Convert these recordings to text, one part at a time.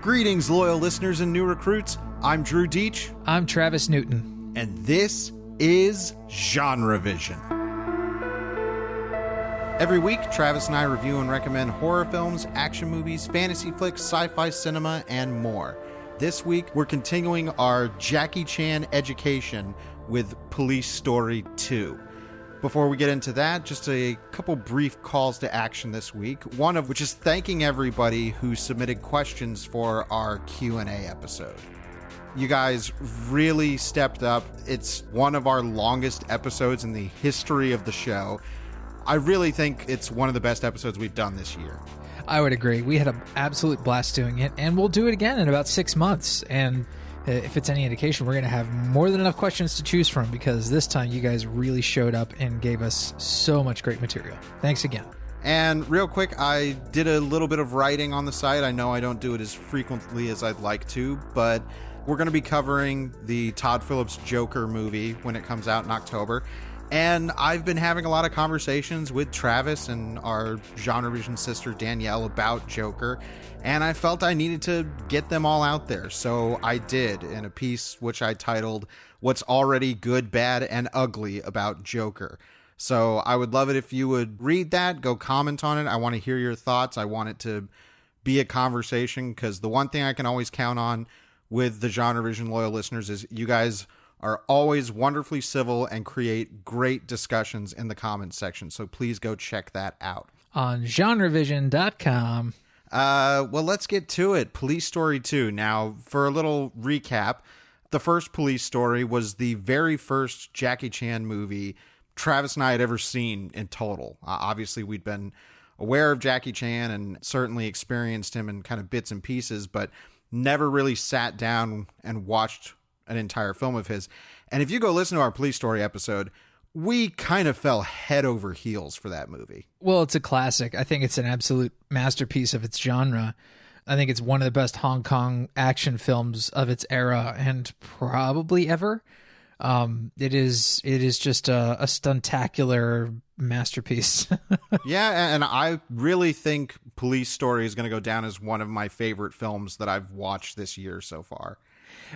Greetings, loyal listeners and new recruits. I'm Drew Deach. I'm Travis Newton. And this is GenreVision. Every week, Travis and I review and recommend horror films, action movies, fantasy flicks, sci-fi cinema, and more. This week, we're continuing our Jackie Chan education with Police Story 2. Before we get into that, just a couple brief calls to action this week. One of which is thanking everybody who submitted questions for our Q&A episode. You guys really stepped up. It's one of our longest episodes in the history of the show. I really think it's one of the best episodes we've done this year. I would agree. We had an absolute blast doing it, and we'll do it again in about 6 months. And if it's any indication, we're going to have more than enough questions to choose from, because this time you guys really showed up and gave us so much great material. Thanks again. And real quick, I did a little bit of writing on the site. I know I don't do it as frequently as I'd like to, but we're going to be covering the Todd Phillips Joker movie when it comes out in October. And I've been having a lot of conversations with Travis and our GenreVision sister Danielle about Joker, and I felt I needed to get them all out there. So I did, in a piece which I titled, What's Already Good, Bad, and Ugly About Joker. So I would love it if you would read that, go comment on it. I want to hear your thoughts. I want it to be a conversation, because the one thing I can always count on with the GenreVision loyal listeners is you guys are always wonderfully civil and create great discussions in the comments section. So please go check that out. On GenreVision.com. Well, let's get to it. Police Story 2. Now, for a little recap, the first Police Story was the very first Jackie Chan movie Travis and I had ever seen in total. Obviously, we'd been aware of Jackie Chan and certainly experienced him in kind of bits and pieces, but never really sat down and watched an entire film of his. And if you go listen to our Police Story episode, we kind of fell head over heels for that movie. Well, it's a classic. I think it's an absolute masterpiece of its genre. I think it's one of the best Hong Kong action films of its era, and probably ever. It is just a stuntacular masterpiece. Yeah, and I really think Police Story is going to go down as one of my favorite films that I've watched this year so far.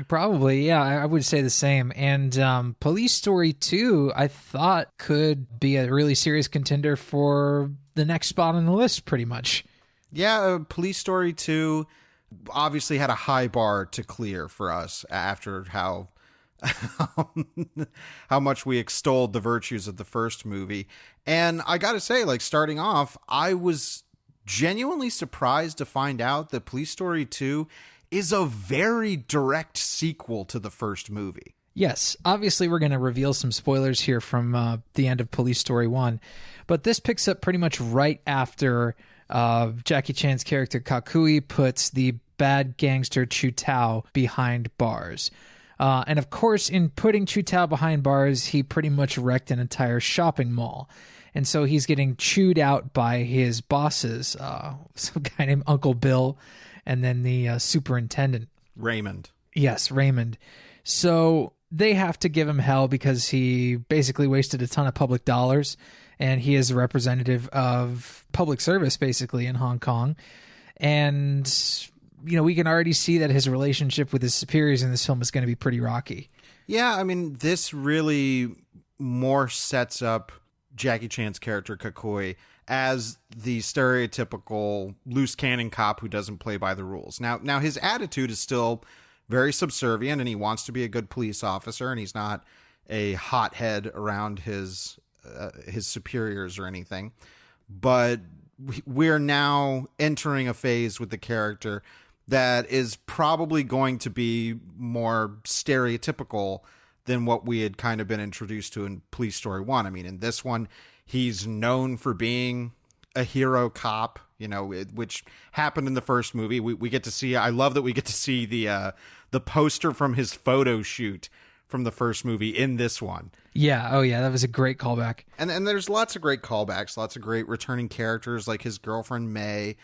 Probably, yeah, I would say the same. And Police Story 2, I thought, could be a really serious contender for the next spot on the list, pretty much. Yeah, Police Story 2 obviously had a high bar to clear for us after how much we extolled the virtues of the first movie. And I gotta say, like, starting off, I was genuinely surprised to find out that Police Story 2 is a very direct sequel to the first movie. Yes, obviously we're going to reveal some spoilers here from the end of Police Story 1, but this picks up pretty much right after Jackie Chan's character Ka-kui puts the bad gangster Chu Tao behind bars. And of course, in putting Chu Tao behind bars, he pretty much wrecked an entire shopping mall. And so he's getting chewed out by his bosses, some guy named Uncle Bill, and then the superintendent. Raymond. Yes, Raymond. So they have to give him hell because he basically wasted a ton of public dollars, and he is a representative of public service, basically, in Hong Kong. And, you know, we can already see that his relationship with his superiors in this film is going to be pretty rocky. Yeah, I mean, this really more sets up Jackie Chan's character, Ka-kui, as the stereotypical loose cannon cop who doesn't play by the rules. Now his attitude is still very subservient, and he wants to be a good police officer, and he's not a hothead around his superiors or anything. But we're now entering a phase with the character that is probably going to be more stereotypical than what we had kind of been introduced to in Police Story 1. I mean, in this one, he's known for being a hero cop, you know, which happened in the first movie. We get to see, I love that we get to see the poster from his photo shoot from the first movie in this one. Yeah, oh yeah, that was a great callback. And there's lots of great callbacks, lots of great returning characters, like his girlfriend May,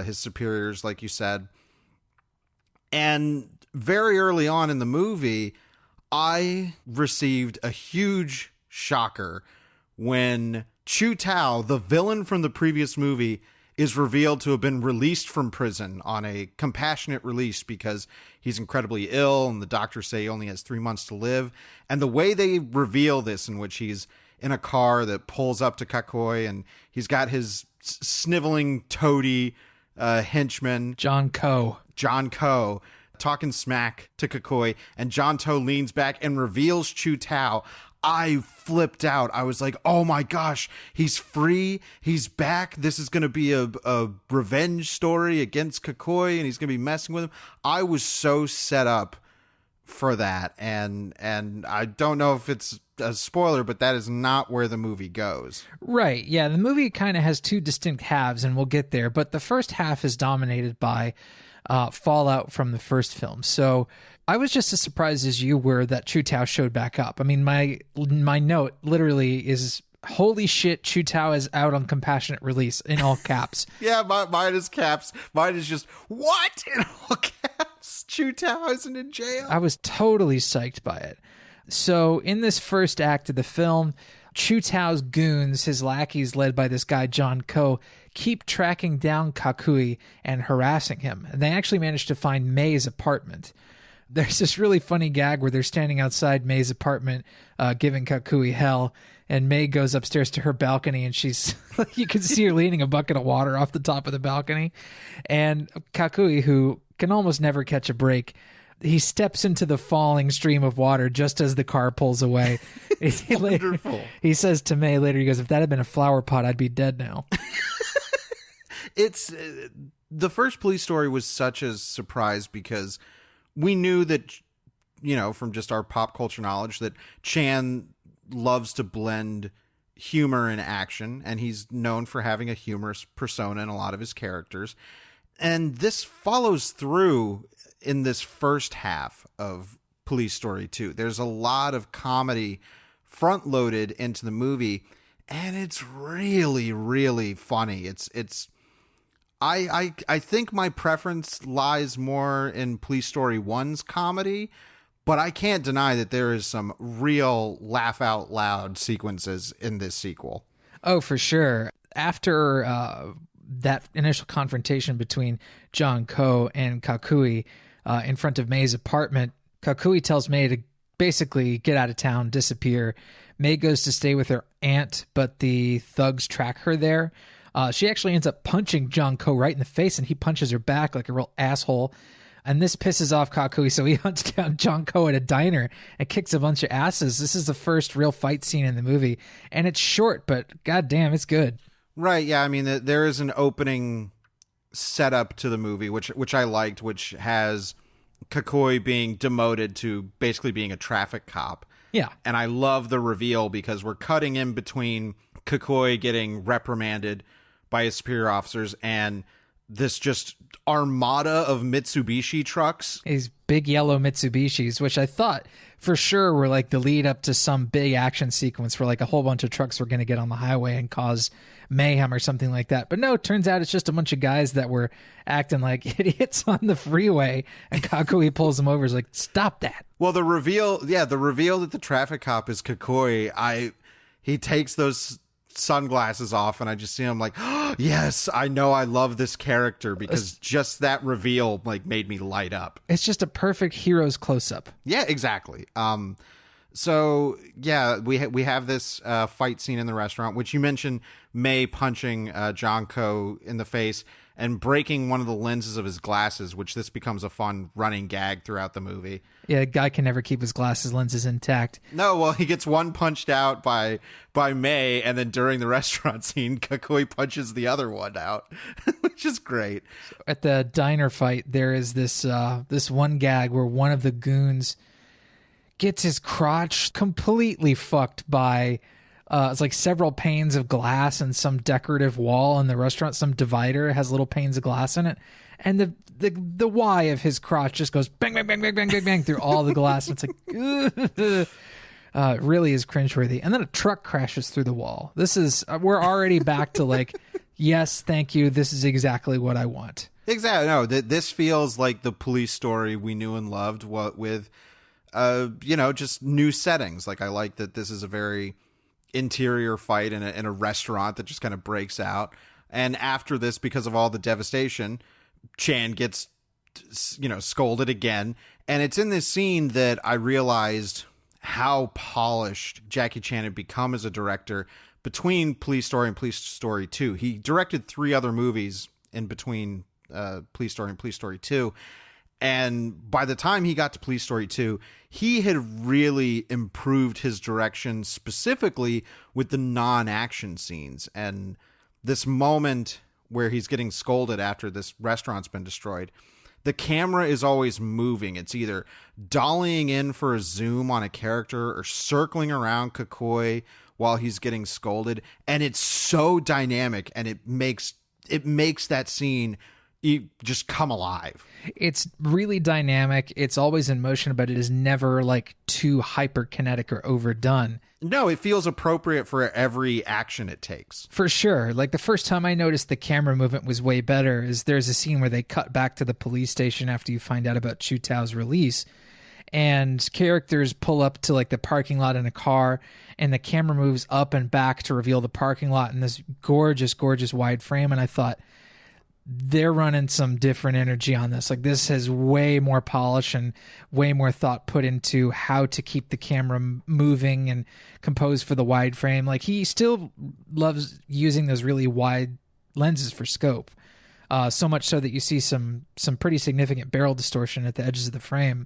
his superiors, like you said. And very early on in the movie, I received a huge shocker when Chu Tao, the villain from the previous movie, is revealed to have been released from prison on a compassionate release because he's incredibly ill and the doctors say he only has 3 months to live. And the way they reveal this, in which he's in a car that pulls up to Ka-kui and he's got his sniveling toady henchman John Ko talking smack to Ka-kui, and John To leans back and reveals Chu Tao. I flipped out. I was like, oh my gosh, he's free. He's back. This is going to be a revenge story against Ka-kui, and he's going to be messing with him. I was so set up for that. And I don't know if it's a spoiler, but that is not where the movie goes. Right. Yeah. The movie kind of has two distinct halves, and we'll get there. But the first half is dominated by fallout from the first film. So I was just as surprised as you were that Chu Tao showed back up. I mean, my note literally is, holy shit, Chu Tao is out on compassionate release, in all caps. Yeah, mine is caps. Mine is just, what? In all caps? Chu Tao isn't in jail? I was totally psyched by it. So in this first act of the film, Chu Tao's goons, his lackeys led by this guy John Ko, keep tracking down Ka-kui and harassing him. And they actually manage to find May's apartment. There's this really funny gag where they're standing outside May's apartment giving Ka-kui hell, and May goes upstairs to her balcony, and she's you can see her leaning a bucket of water off the top of the balcony. And Ka-kui, who can almost never catch a break, he steps into the falling stream of water just as the car pulls away. It's wonderful. He says to May later, he goes, if that had been a flower pot, I'd be dead now. It's the first Police Story was such a surprise because we knew that, you know, from just our pop culture knowledge, that Chan loves to blend humor and action, and he's known for having a humorous persona in a lot of his characters. And this follows through in this first half of Police Story 2. There's a lot of comedy front loaded into the movie, and it's really, really funny. I think my preference lies more in Police Story 1's comedy, but I can't deny that there is some real laugh out loud sequences in this sequel. Oh, for sure. After that initial confrontation between John Ko and Ka-kui in front of May's apartment, Ka-kui tells May to basically get out of town, disappear. May goes to stay with her aunt, but the thugs track her there. She actually ends up punching John Ko right in the face, and he punches her back like a real asshole. And this pisses off Ka-kui, so he hunts down John Ko at a diner and kicks a bunch of asses. This is the first real fight scene in the movie, and it's short, but goddamn, it's good. Right, yeah, I mean, there is an opening setup to the movie, which I liked, which has Ka-kui being demoted to basically being a traffic cop. Yeah. And I love the reveal because we're cutting in between Ka-kui getting reprimanded by his superior officers and this just armada of Mitsubishi trucks. These big yellow Mitsubishis, which I thought for sure were like the lead up to some big action sequence where like a whole bunch of trucks were going to get on the highway and cause mayhem or something like that. But no, it turns out it's just a bunch of guys that were acting like idiots on the freeway, and Ka-kui pulls them over. Is like, stop that. Well, the reveal that the traffic cop is Ka-kui, he takes those sunglasses off and I just see him like, oh, yes, I know I love this character, because just that reveal like made me light up. It's just a perfect hero's close-up. Yeah, exactly. So yeah, we have this fight scene in the restaurant, which you mentioned, May punching John Ko in the face and breaking one of the lenses of his glasses, which this becomes a fun running gag throughout the movie. Yeah, a guy can never keep his lenses intact. No, well, he gets one punched out by May, and then during the restaurant scene, Ka-kui punches the other one out, which is great. At the diner fight, there is this one gag where one of the goons gets his crotch completely fucked by it's like several panes of glass and some decorative wall in the restaurant. Some divider has little panes of glass in it, and the Y of his crotch just goes bang bang bang bang bang bang bang through all the glass. And it's like it really is cringeworthy. And then a truck crashes through the wall. We're already back to like, yes, thank you. This is exactly what I want. Exactly. No, this feels like the Police Story we knew and loved. With just new settings. Like, I like that this is a very interior fight in a restaurant that just kind of breaks out. And after this, because of all the devastation, Chan gets, scolded again. And it's in this scene that I realized how polished Jackie Chan had become as a director between Police Story and Police Story 2. He directed 3 other movies in between Police Story and Police Story 2. And by the time he got to Police Story 2, he had really improved his direction, specifically with the non-action scenes. And this moment where he's getting scolded after this restaurant's been destroyed, the camera is always moving. It's either dollying in for a zoom on a character or circling around Ka-kui while he's getting scolded. And it's so dynamic, and it makes that scene just come alive. It's really dynamic. It's always in motion, but it is never like too hyperkinetic or overdone. No, it feels appropriate for every action it takes. For sure. Like the first time I noticed the camera movement was way better is there's a scene where they cut back to the police station after you find out about Chu Tao's release, and characters pull up to like the parking lot in a car, and the camera moves up and back to reveal the parking lot in this gorgeous, gorgeous wide frame. And I thought, they're running some different energy on this. Like this has way more polish and way more thought put into how to keep the camera moving and composed for the wide frame. Like he still loves using those really wide lenses for scope. So much so that you see some pretty significant barrel distortion at the edges of the frame.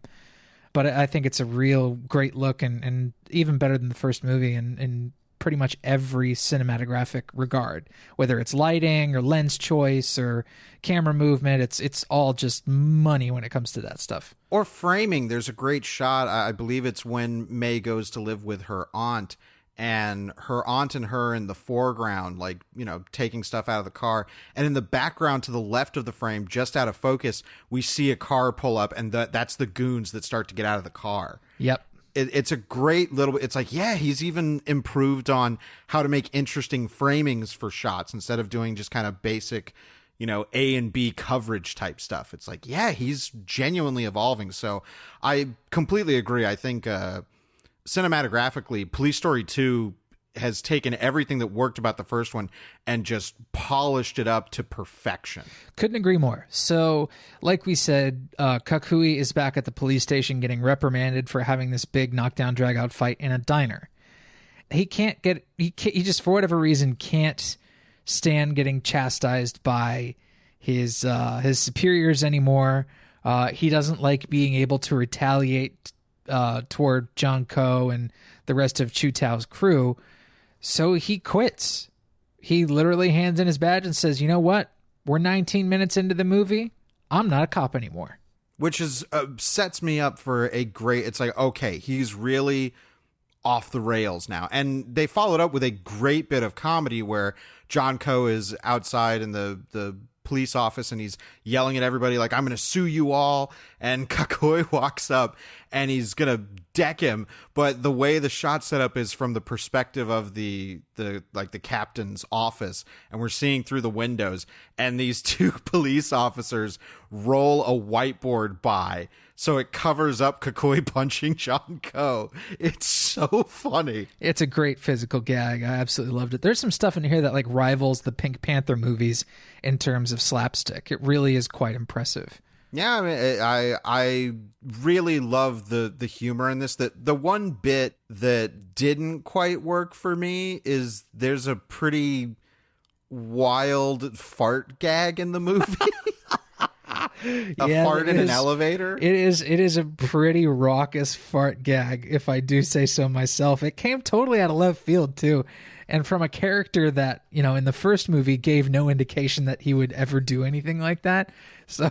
But I think it's a real great look and even better than the first movie in pretty much every cinematographic regard, whether it's lighting or lens choice or camera movement. It's all just money when it comes to that stuff. Or framing. There's a great shot. I believe it's when May goes to live with her aunt, and her aunt and her in the foreground, like, taking stuff out of the car. And in the background to the left of the frame, just out of focus, we see a car pull up, and that's the goons that start to get out of the car. Yep. It's a great little, it's like, yeah, he's even improved on how to make interesting framings for shots instead of doing just kind of basic, A and B coverage type stuff. It's like, yeah, he's genuinely evolving. So I completely agree. I think cinematographically, Police Story 2 has taken everything that worked about the first one and just polished it up to perfection. Couldn't agree more. So, like we said, Ka-kui is back at the police station getting reprimanded for having this big knockdown drag-out fight in a diner. He just, for whatever reason, can't stand getting chastised by his superiors anymore. He doesn't like being able to retaliate toward John Ko and the rest of Chu Tao's crew. So he quits. He literally hands in his badge and says, you know what? We're 19 minutes into the movie. I'm not a cop anymore. Which is sets me up for a great... It's like, okay, he's really off the rails now. And they followed up with a great bit of comedy where John Ko is outside in the police office and he's yelling at everybody like, I'm going to sue you all. And Ka-kui walks up and he's going to deck him. But the way the shot set up is from the perspective of the captain's office. And we're seeing through the windows, and these 2 police officers roll a whiteboard by. So it covers up Ka-kui punching John Ko. It's so funny. It's a great physical gag. I absolutely loved it. There's some stuff in here that like rivals the Pink Panther movies in terms of slapstick. It really is quite impressive. Yeah, I mean, I really love the humor in this. That the one bit that didn't quite work for me is there's a pretty wild fart gag in the movie. Fart in an elevator. It is a pretty raucous fart gag, if I do say so myself. It came totally out of left field too, and from a character that, in the first movie gave no indication that he would ever do anything like that. So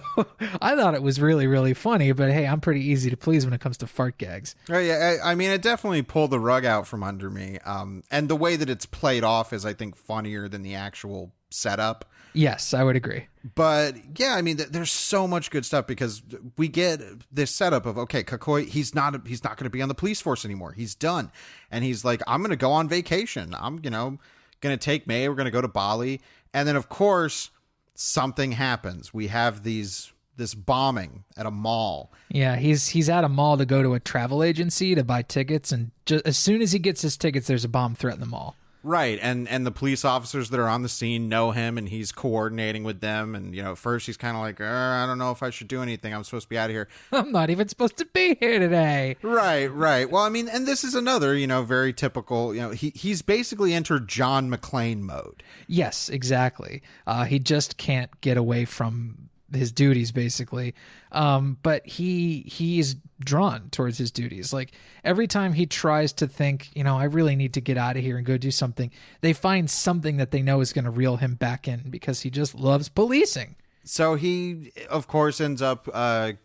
I thought it was really, really funny, but hey, I'm pretty easy to please when it comes to fart gags. Oh yeah, I mean, it definitely pulled the rug out from under me. And the way that it's played off is, I think, funnier than the actual setup. Yes, I would agree. But yeah, I mean, there's so much good stuff because we get this setup of, okay, Ka-kui, he's not going to be on the police force anymore. He's done. And he's like, I'm going to go on vacation. I'm, going to take May. We're going to go to Bali. And then, of course, something happens. We have this bombing at a mall. Yeah, he's at a mall to go to a travel agency to buy tickets. And just as soon as he gets his tickets, there's a bomb threat in the mall. Right, and the police officers that are on the scene know him, and he's coordinating with them. And at first he's kind of like, I don't know if I should do anything. I'm supposed to be out of here. I'm not even supposed to be here today. Right. Well, I mean, and this is another, very typical. He's basically entered John McClane mode. Yes, exactly. He just can't get away from his duties, basically. But he's drawn towards his duties. Like every time he tries to think, I really need to get out of here and go do something, they find something that they know is going to reel him back in because he just loves policing. So he, of course, ends up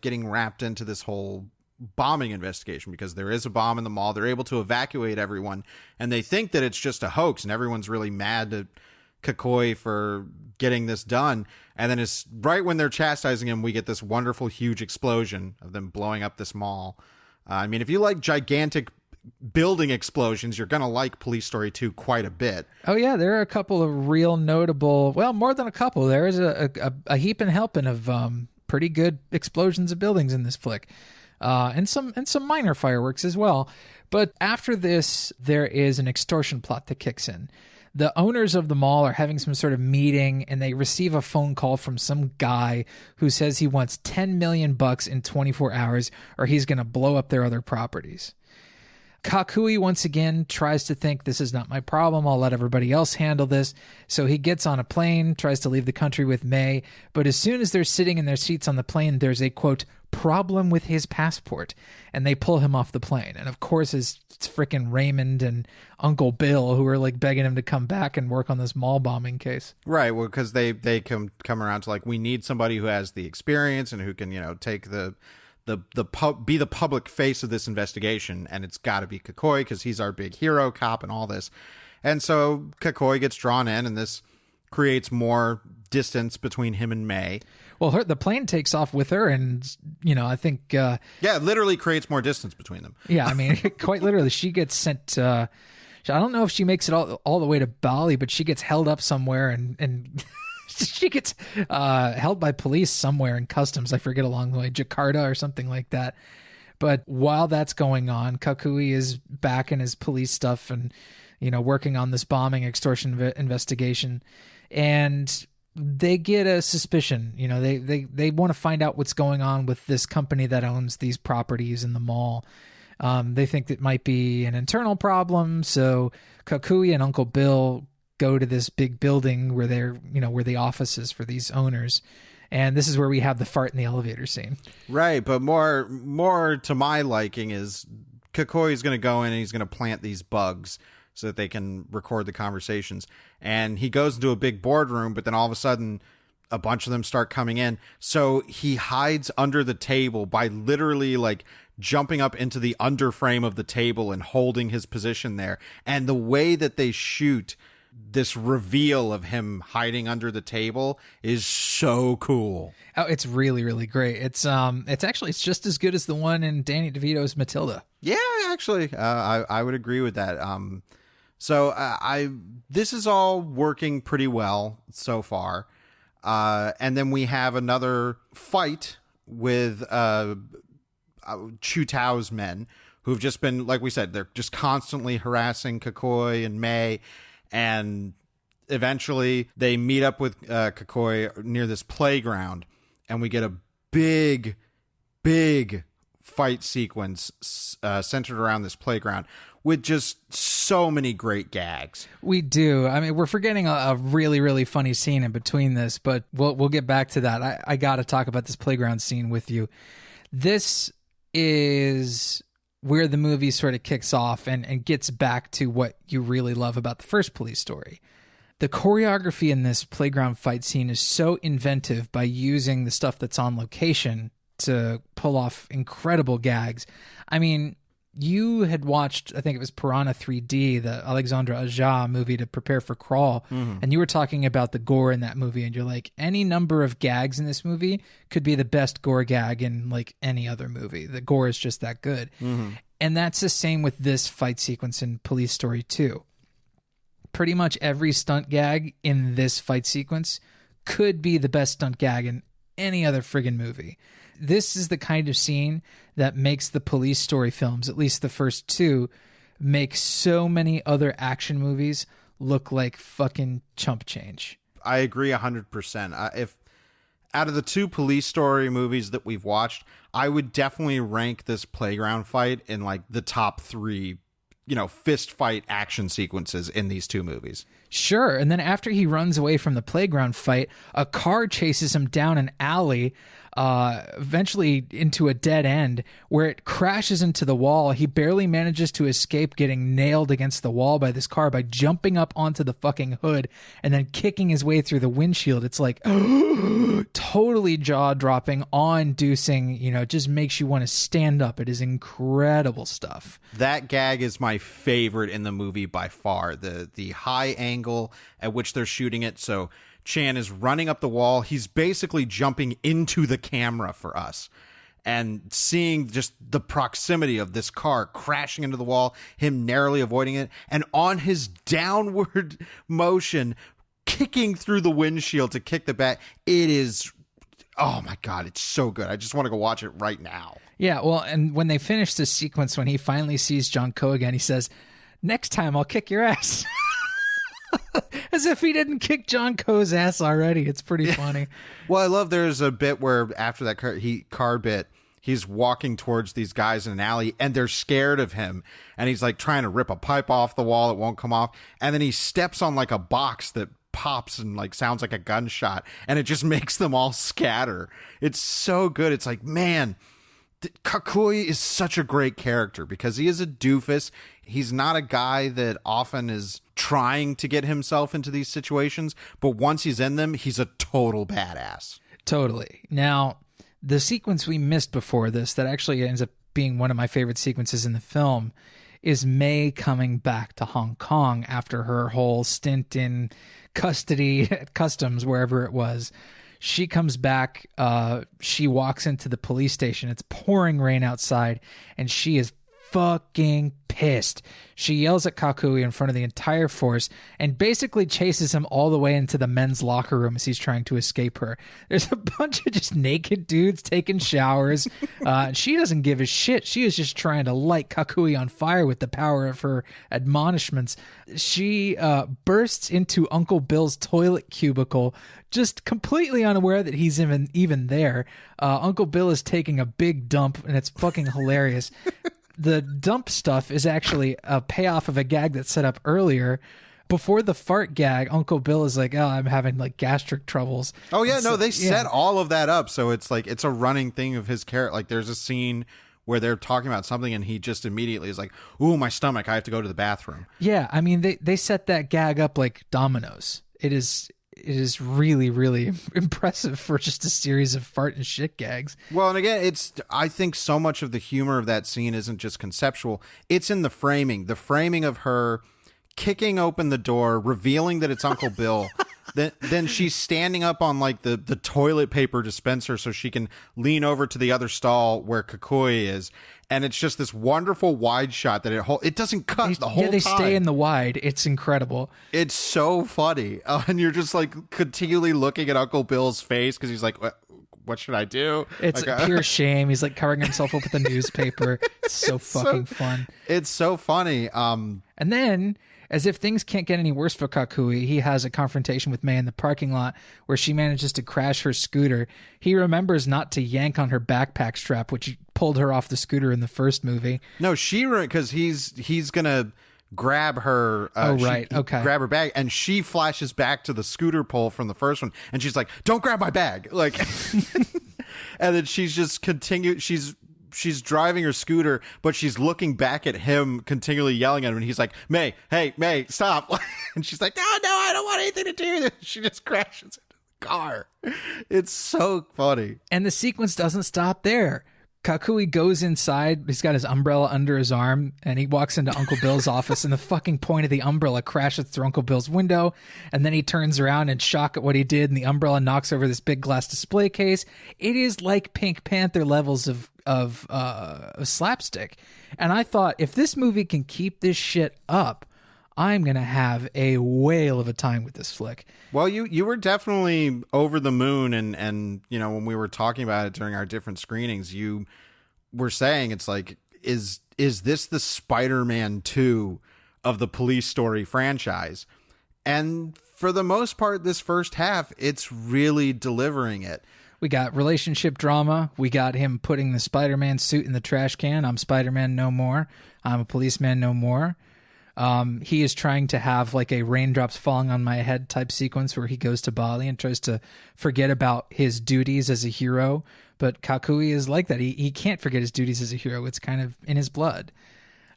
getting wrapped into this whole bombing investigation because there is a bomb in the mall. They're able to evacuate everyone, and they think that it's just a hoax, and everyone's really mad at Ka-kui for getting this done. And then it's right when they're chastising him, we get this wonderful, huge explosion of them blowing up this mall. I mean, if you like gigantic building explosions, you're going to like Police Story 2 quite a bit. Oh, yeah. There are a couple of real notable, well, more than a couple. There is a heap and helping of pretty good explosions of buildings in this flick. And some minor fireworks as well. But after this, there is an extortion plot that kicks in. The owners of the mall are having some sort of meeting, and they receive a phone call from some guy who says he wants $10 million in 24 hours, or he's going to blow up their other properties. Ka-kui once again tries to think, this is not my problem, I'll let everybody else handle this. So he gets on a plane, tries to leave the country with May, but as soon as they're sitting in their seats on the plane, there's a, quote, problem with his passport, and they pull him off the plane. And of course, it's frickin' Raymond and Uncle Bill who are like begging him to come back and work on this mall bombing case. Right, well, because they come around to like, we need somebody who has the experience and who can take be the public face of this investigation, and it's got to be Ka-kui because he's our big hero cop and all this. And so Ka-kui gets drawn in, and this creates more distance between him and May. Well, the plane takes off with her, and I think it literally creates more distance between them. Yeah, I mean, quite literally, she gets sent. I don't know if she makes it all the way to Bali, but she gets held up somewhere, and she gets held by police somewhere in customs. I forget along the way, Jakarta or something like that. But while that's going on, Ka-kui is back in his police stuff and working on this bombing extortion investigation, and they get a suspicion. They want to find out what's going on with this company that owns these properties in the mall. They think it might be an internal problem. So Ka-kui and Uncle Bill go to this big building where where the office is for these owners. And this is where we have the fart in the elevator scene. Right. But more to my liking is Ka-kui is going to go in and he's going to plant these bugs so that they can record the conversations. And he goes into a big boardroom, but then all of a sudden a bunch of them start coming in. So he hides under the table by literally like jumping up into the underframe of the table and holding his position there. And the way that they shoot this reveal of him hiding under the table is so cool. Oh, it's really, really great. It's just as good as the one in Danny DeVito's Matilda. Yeah, actually, I would agree with that. This is all working pretty well so far. And then we have another fight with Chu Tao's men who've just been, like we said, they're just constantly harassing Ka-kui and May. And eventually they meet up with Ka-kui near this playground, and we get a big fight sequence centered around this playground with just so many great gags. We do. I mean, we're forgetting a really, really funny scene in between this, but we'll get back to that. I got to talk about this playground scene with you. This is where the movie sort of kicks off and gets back to what you really love about the first Police Story. The choreography in this playground fight scene is so inventive by using the stuff that's on location to pull off incredible gags. I mean, you had watched, I think it was Piranha 3D, the Alexandre Aja movie to prepare for Crawl, and you were talking about the gore in that movie, and you're like, any number of gags in this movie could be the best gore gag in like any other movie. The gore is just that good. And that's the same with this fight sequence in Police Story 2. Pretty much every stunt gag in this fight sequence could be the best stunt gag in any other friggin' movie. This is the kind of scene that makes the Police Story films, at least the first two, make so many other action movies look like fucking chump change. I agree 100%. If out of the two Police Story movies that we've watched, I would definitely rank this playground fight in like the top 3, fist fight action sequences in these two movies. Sure. And then after he runs away from the playground fight, a car chases him down an alley, eventually into a dead end where it crashes into the wall. He barely manages to escape getting nailed against the wall by this car by jumping up onto the fucking hood and then kicking his way through the windshield. It's like totally jaw-dropping, awe-inducing, just makes you want to stand up. It is incredible stuff. That gag is my favorite in the movie by far. The high angle at which they're shooting it. So Chan is running up the wall. He's basically jumping into the camera for us and seeing just the proximity of this car crashing into the wall, him narrowly avoiding it, and on his downward motion, kicking through the windshield to kick the back. It is, oh my God, it's so good. I just want to go watch it right now. Yeah, well, and when they finish this sequence, when he finally sees John Ko again, he says, "Next time I'll kick your ass." As if he didn't kick John Ko's ass already. It's pretty funny. Well, I love there's a bit where after that car bit, he's walking towards these guys in an alley and they're scared of him. And he's like trying to rip a pipe off the wall. It won't come off. And then he steps on like a box that pops and like sounds like a gunshot. And it just makes them all scatter. It's so good. It's like, man, Ka-kui is such a great character because he is a doofus. He's not a guy that often is trying to get himself into these situations, but once he's in them, he's a total badass. Totally. Now, the sequence we missed before this that actually ends up being one of my favorite sequences in the film is May coming back to Hong Kong after her whole stint in custody at customs, wherever it was. She comes back, she walks into the police station. It's pouring rain outside, and she is fucking pissed. She yells at Ka-kui in front of the entire force and basically chases him all the way into the men's locker room as he's trying to escape her. There's a bunch of just naked dudes taking showers. She doesn't give a shit. She is just trying to light Ka-kui on fire with the power of her admonishments. She bursts into Uncle Bill's toilet cubicle, just completely unaware that he's even there. Uncle Bill is taking a big dump, and it's fucking hilarious. The dump stuff is actually a payoff of a gag that's set up earlier. Before the fart gag, Uncle Bill is like, "Oh, I'm having like gastric troubles." Oh yeah, no, they set all of that up, so it's like it's a running thing of his character. Like there's a scene where they're talking about something, and he just immediately is like, "Ooh, my stomach! I have to go to the bathroom." Yeah, I mean they set that gag up like dominoes. It is really, really impressive for just a series of fart and shit gags. Well, and again, I think so much of the humor of that scene isn't just conceptual. It's in the framing of her kicking open the door, revealing that it's Uncle Bill. Then she's standing up on like the toilet paper dispenser so she can lean over to the other stall where Ka-kui is. And it's just this wonderful wide shot that it doesn't cut the whole time. Yeah, they stay in the wide. It's incredible. It's so funny. And you're just like continually looking at Uncle Bill's face because he's like, what should I do? It's like, pure shame. He's like covering himself up with a newspaper. It's so fucking fun. It's so funny. And then, as if things can't get any worse for Ka-kui, he has a confrontation with May in the parking lot where she manages to crash her scooter. He remembers not to yank on her backpack strap, which pulled her off the scooter in the first movie. No, because he's gonna grab her. Okay. Grab her bag, and she flashes back to the scooter pole from the first one, and she's like, "Don't grab my bag!" Like, and then she's just she's driving her scooter, but she's looking back at him, continually yelling at him, and he's like, May, stop. And she's like, no, I don't want anything to do with it. She just crashes into the car. It's so funny. And the sequence doesn't stop there. Ka-kui goes inside. He's got his umbrella under his arm, and he walks into Uncle Bill's office, and the fucking point of the umbrella crashes through Uncle Bill's window, and then he turns around in shock at what he did, and the umbrella knocks over this big glass display case. It is like Pink Panther levels of slapstick. And I thought, if this movie can keep this shit up, I'm going to have a whale of a time with this flick. Well, you were definitely over the moon, and when we were talking about it during our different screenings, you were saying it's like, is this the Spider-Man 2 of the Police Story franchise? And for the most part, this first half, it's really delivering it. We got relationship drama. We got him putting the Spider-Man suit in the trash can. I'm Spider-Man no more. I'm a policeman no more. He is trying to have like a raindrops falling on my head type sequence where he goes to Bali and tries to forget about his duties as a hero. But Ka-kui is like that. He can't forget his duties as a hero. It's kind of in his blood.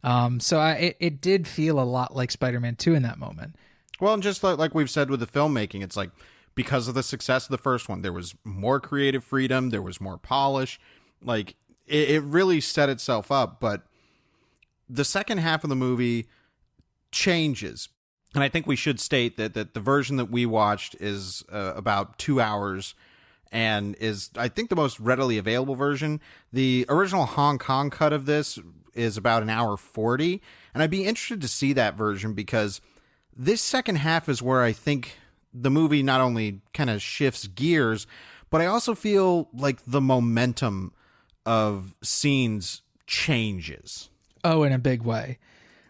It did feel a lot like Spider-Man 2 in that moment. Well, and just like we've said with the filmmaking, it's like because of the success of the first one, there was more creative freedom, there was more polish. Like it really set itself up. But the second half of the movie changes. And I think we should state that the version that we watched is about 2 hours and is, I think, the most readily available version. The original Hong Kong cut of this is about 1 hour 40. And I'd be interested to see that version because this second half is where I think the movie not only kind of shifts gears, but I also feel like the momentum of scenes changes. Oh, in a big way.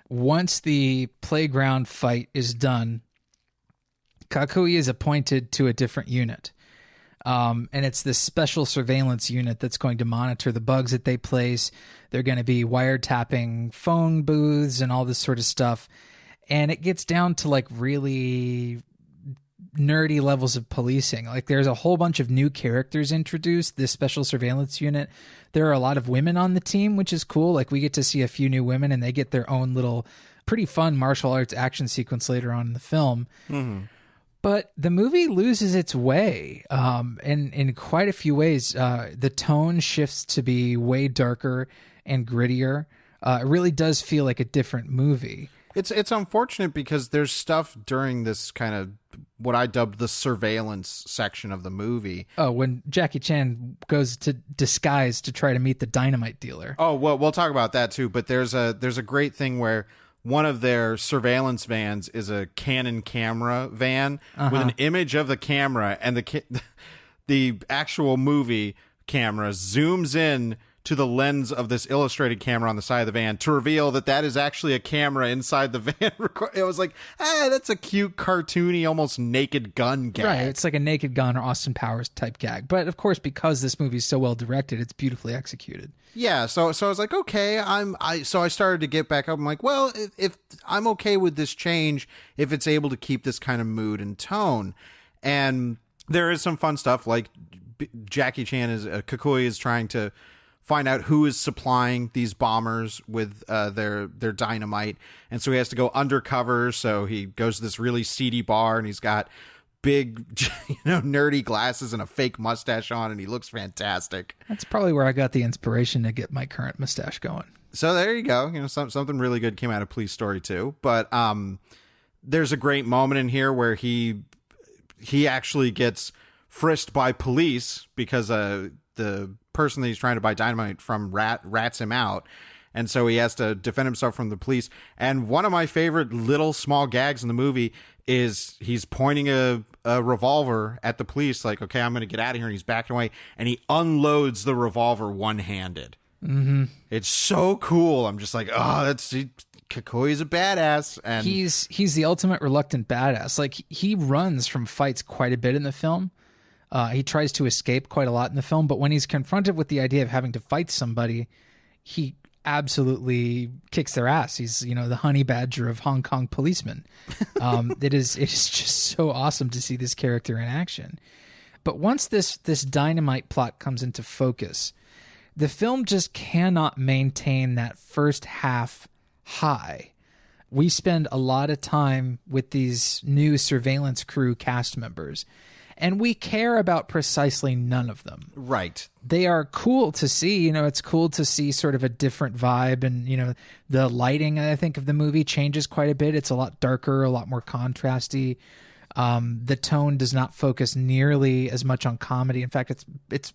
Once the playground fight is done, Ka-kui is appointed to a different unit. And it's this special surveillance unit that's going to monitor the bugs that they place. They're going to be wiretapping phone booths and all this sort of stuff. And it gets down to like really nerdy levels of policing. Like there's a whole bunch of new characters introduced, this special surveillance unit. There are a lot of women on the team, which is cool. Like we get to see a few new women and they get their own little pretty fun martial arts action sequence later on in the film. Mm-hmm. But the movie loses its way in quite a few ways. The tone shifts to be way darker and grittier. It really does feel like a different movie. It's unfortunate because there's stuff during this kind of what I dubbed the surveillance section of the movie. Oh, when Jackie Chan goes to disguise to try to meet the dynamite dealer. Oh, well, we'll talk about that too. But there's a great thing where one of their surveillance vans is a Canon camera van with an image of the camera, and the actual movie camera zooms in to the lens of this illustrated camera on the side of the van to reveal that is actually a camera inside the van. It was like, that's a cute, cartoony, almost Naked Gun gag. Right, it's like a Naked Gun or Austin Powers type gag. But of course, because this movie's so well directed, it's beautifully executed. Yeah, so I was like, okay, so I started to get back up. I'm like, well, if I'm okay with this change, if it's able to keep this kind of mood and tone. And there is some fun stuff, like Jackie Chan Ka-kui is trying to find out who is supplying these bombers with their dynamite. And so he has to go undercover. So he goes to this really seedy bar and he's got big, nerdy glasses and a fake mustache on, and he looks fantastic. That's probably where I got the inspiration to get my current mustache going. So there you go. Something really good came out of Police Story 2. But there's a great moment in here where he actually gets frisked by police because the person that he's trying to buy dynamite from rats him out. And so he has to defend himself from the police. And one of my favorite little small gags in the movie is he's pointing a revolver at the police, like, okay, I'm going to get out of here. And he's backing away, and he unloads the revolver one-handed. Mm-hmm. It's so cool. I'm just like, Ka-kui's a badass. And he's the ultimate reluctant badass. Like, he runs from fights quite a bit in the film. He tries to escape quite a lot in the film, but when he's confronted with the idea of having to fight somebody, he absolutely kicks their ass. He's, the honey badger of Hong Kong policemen. It is just so awesome to see this character in action. But once this dynamite plot comes into focus, the film just cannot maintain that first half high. We spend a lot of time with these new surveillance crew cast members, and we care about precisely none of them. Right. They are cool to see. It's cool to see sort of a different vibe. And, the lighting, I think, of the movie changes quite a bit. It's a lot darker, a lot more contrasty. The tone does not focus nearly as much on comedy. In fact, it's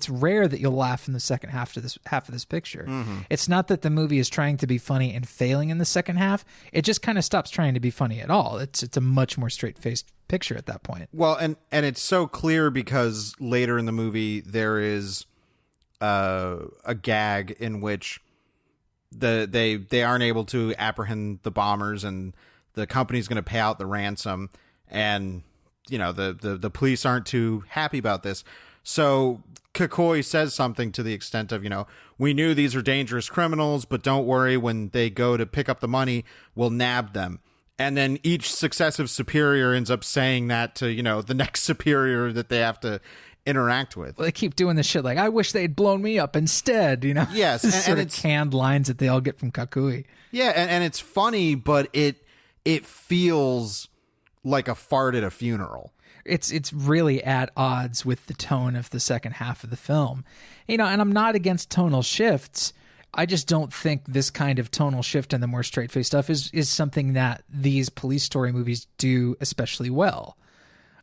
rare that you'll laugh in the second half of this picture. Mm-hmm. It's not that the movie is trying to be funny and failing in the second half. It just kind of stops trying to be funny at all. It's a much more straight-faced picture at that point. Well, and it's so clear because later in the movie there is a gag in which they aren't able to apprehend the bombers, and the company's going to pay out the ransom, and the police aren't too happy about this. So Ka-kui says something to the extent of, we knew these are dangerous criminals, but don't worry, when they go to pick up the money, we'll nab them. And then each successive superior ends up saying that to, the next superior that they have to interact with. Well, they keep doing this shit like, I wish they'd blown me up instead, Yes. and it's canned lines that they all get from Ka-kui. Yeah, and it's funny, but it feels like a fart at a funeral. It's really at odds with the tone of the second half of the film. And I'm not against tonal shifts. I just don't think this kind of tonal shift and the more straight-faced stuff is something that these police story movies do especially well.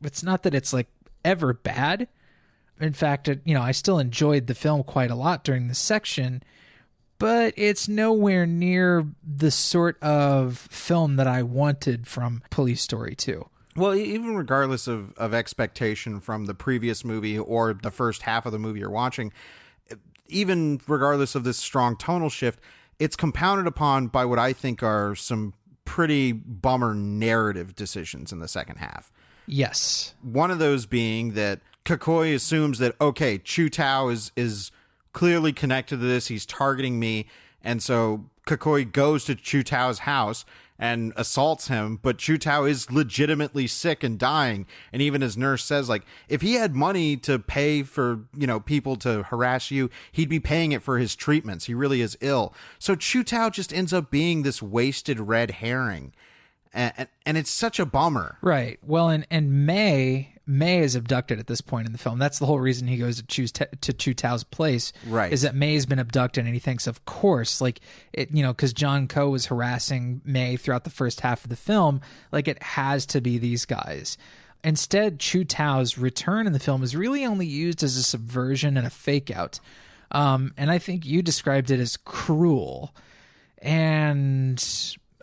It's not that it's like ever bad. In fact, I still enjoyed the film quite a lot during this section, but it's nowhere near the sort of film that I wanted from Police Story 2. Well, even regardless of expectation from the previous movie or the first half of the movie you're watching, even regardless of this strong tonal shift, it's compounded upon by what I think are some pretty bummer narrative decisions in the second half. Yes. One of those being that Ka-kui assumes that, okay, Chu Tao is clearly connected to this. He's targeting me. And so Ka-kui goes to Chu Tao's house and assaults him, but Chu Tao is legitimately sick and dying. And even his nurse says, like, if he had money to pay for, people to harass you, he'd be paying it for his treatments. He really is ill. So Chu Tao just ends up being this wasted red herring. And it's such a bummer. Right. Well, and May is abducted at this point in the film. That's the whole reason he goes to Chu Tao's place. Right. Is that May's been abducted, and he thinks, of course, like it, because John Ko was harassing May throughout the first half of the film, like it has to be these guys. Instead, Chu Tao's return in the film is really only used as a subversion and a fake out. And I think you described it as cruel. And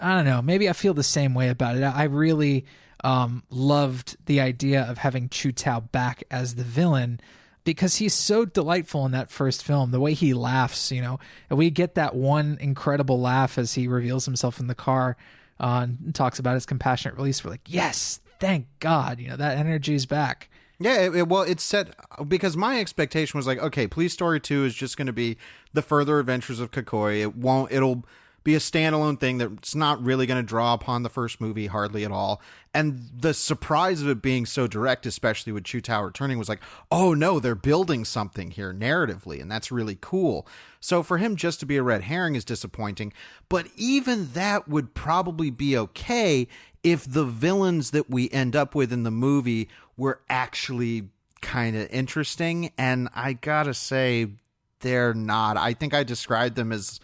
I don't know, maybe I feel the same way about it. I really loved the idea of having Chu Tao back as the villain because he's so delightful in that first film. The way he laughs, and we get that one incredible laugh as he reveals himself in the car and talks about his compassionate release. We're like, yes, thank God, that energy is back. Yeah, it's set because my expectation was like, okay, Police Story 2 is just going to be the further adventures of Ka-kui. It'll be a standalone thing that's not really going to draw upon the first movie hardly at all. And the surprise of it being so direct, especially with Chu Tao returning, was like, oh no, they're building something here narratively, and that's really cool. So for him just to be a red herring is disappointing, but even that would probably be okay if the villains that we end up with in the movie were actually kind of interesting, and I gotta say, they're not. I think I described them as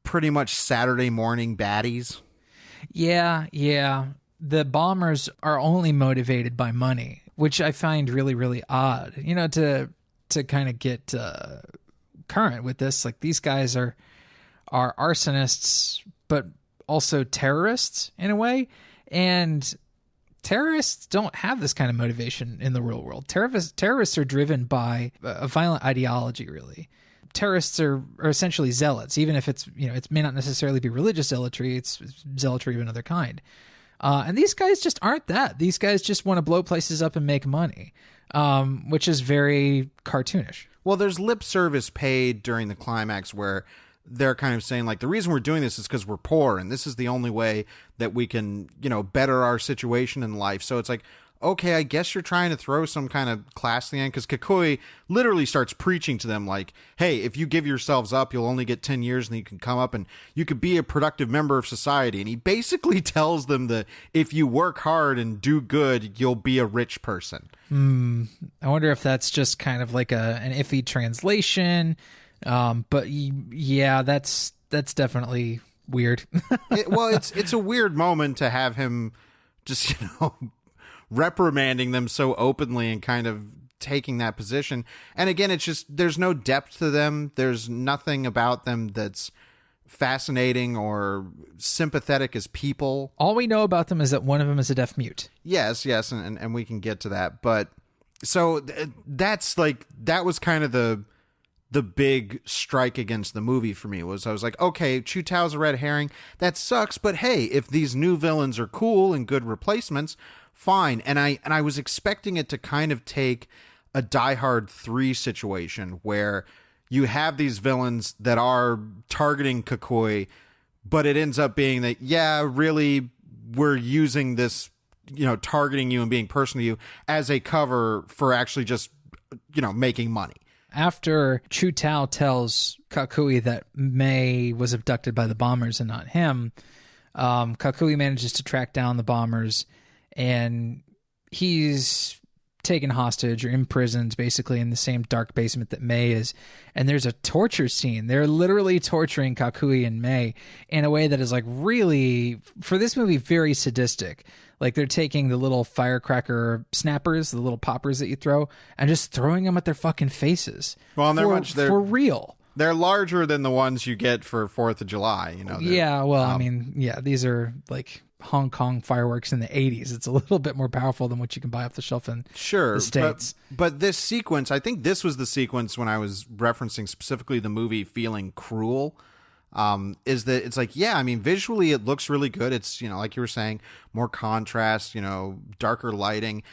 pretty much Saturday morning baddies. Yeah. The bombers are only motivated by money, which I find really, really odd. To kind of get current with this, like these guys are arsonists, but also terrorists in a way. And terrorists don't have this kind of motivation in the real world. Terrorists are driven by a violent ideology, really. Terrorists are essentially zealots, even if it's, it may not necessarily be religious zealotry, it's zealotry of another kind. And these guys just aren't that. These guys just want to blow places up and make money, which is very cartoonish. Well, there's lip service paid during the climax where they're kind of saying, like, the reason we're doing this is because we're poor, and this is the only way that we can, better our situation in life. So it's like, okay, I guess you're trying to throw some kind of class in the end, because Ka-kui literally starts preaching to them like, hey, if you give yourselves up, you'll only get 10 years and you can come up and you could be a productive member of society. And he basically tells them that if you work hard and do good, you'll be a rich person. I wonder if that's just kind of like an iffy translation. But yeah, that's definitely weird. It's a weird moment to have him just, reprimanding them so openly and kind of taking that position. And again, it's just, there's no depth to them. There's nothing about them that's fascinating or sympathetic as people. All we know about them is that one of them is a deaf mute. Yes. And we can get to that. But so that's like, that was kind of the the big strike against the movie for me. Was I was like, okay, Chu Tao's a red herring. That sucks, but hey, if these new villains are cool and good replacements, fine. And I was expecting it to kind of take a Die Hard 3 situation where you have these villains that are targeting Ka-kui, but it ends up being that, yeah, really, we're using this, targeting you and being personal to you as a cover for actually just, making money. After Chu Tao tells Ka-kui that Mei was abducted by the bombers and not him, Ka-kui manages to track down the bombers, and he's taken hostage or imprisoned basically in the same dark basement that Mei is. And there's a torture scene. They're literally torturing Ka-kui and Mei in a way that is like really, for this movie, very sadistic. Like they're taking the little firecracker snappers, the little poppers that you throw, and just throwing them at their fucking faces. Well, and they're for real. They're larger than the ones you get for 4th of July. Yeah, well, these are like Hong Kong fireworks in the 80s. It's a little bit more powerful than what you can buy off the shelf in the States. But this sequence, I think this was the sequence when I was referencing specifically the movie feeling cruel, is that it's like, yeah, I mean, visually it looks really good. It's, like you were saying, more contrast, darker lighting,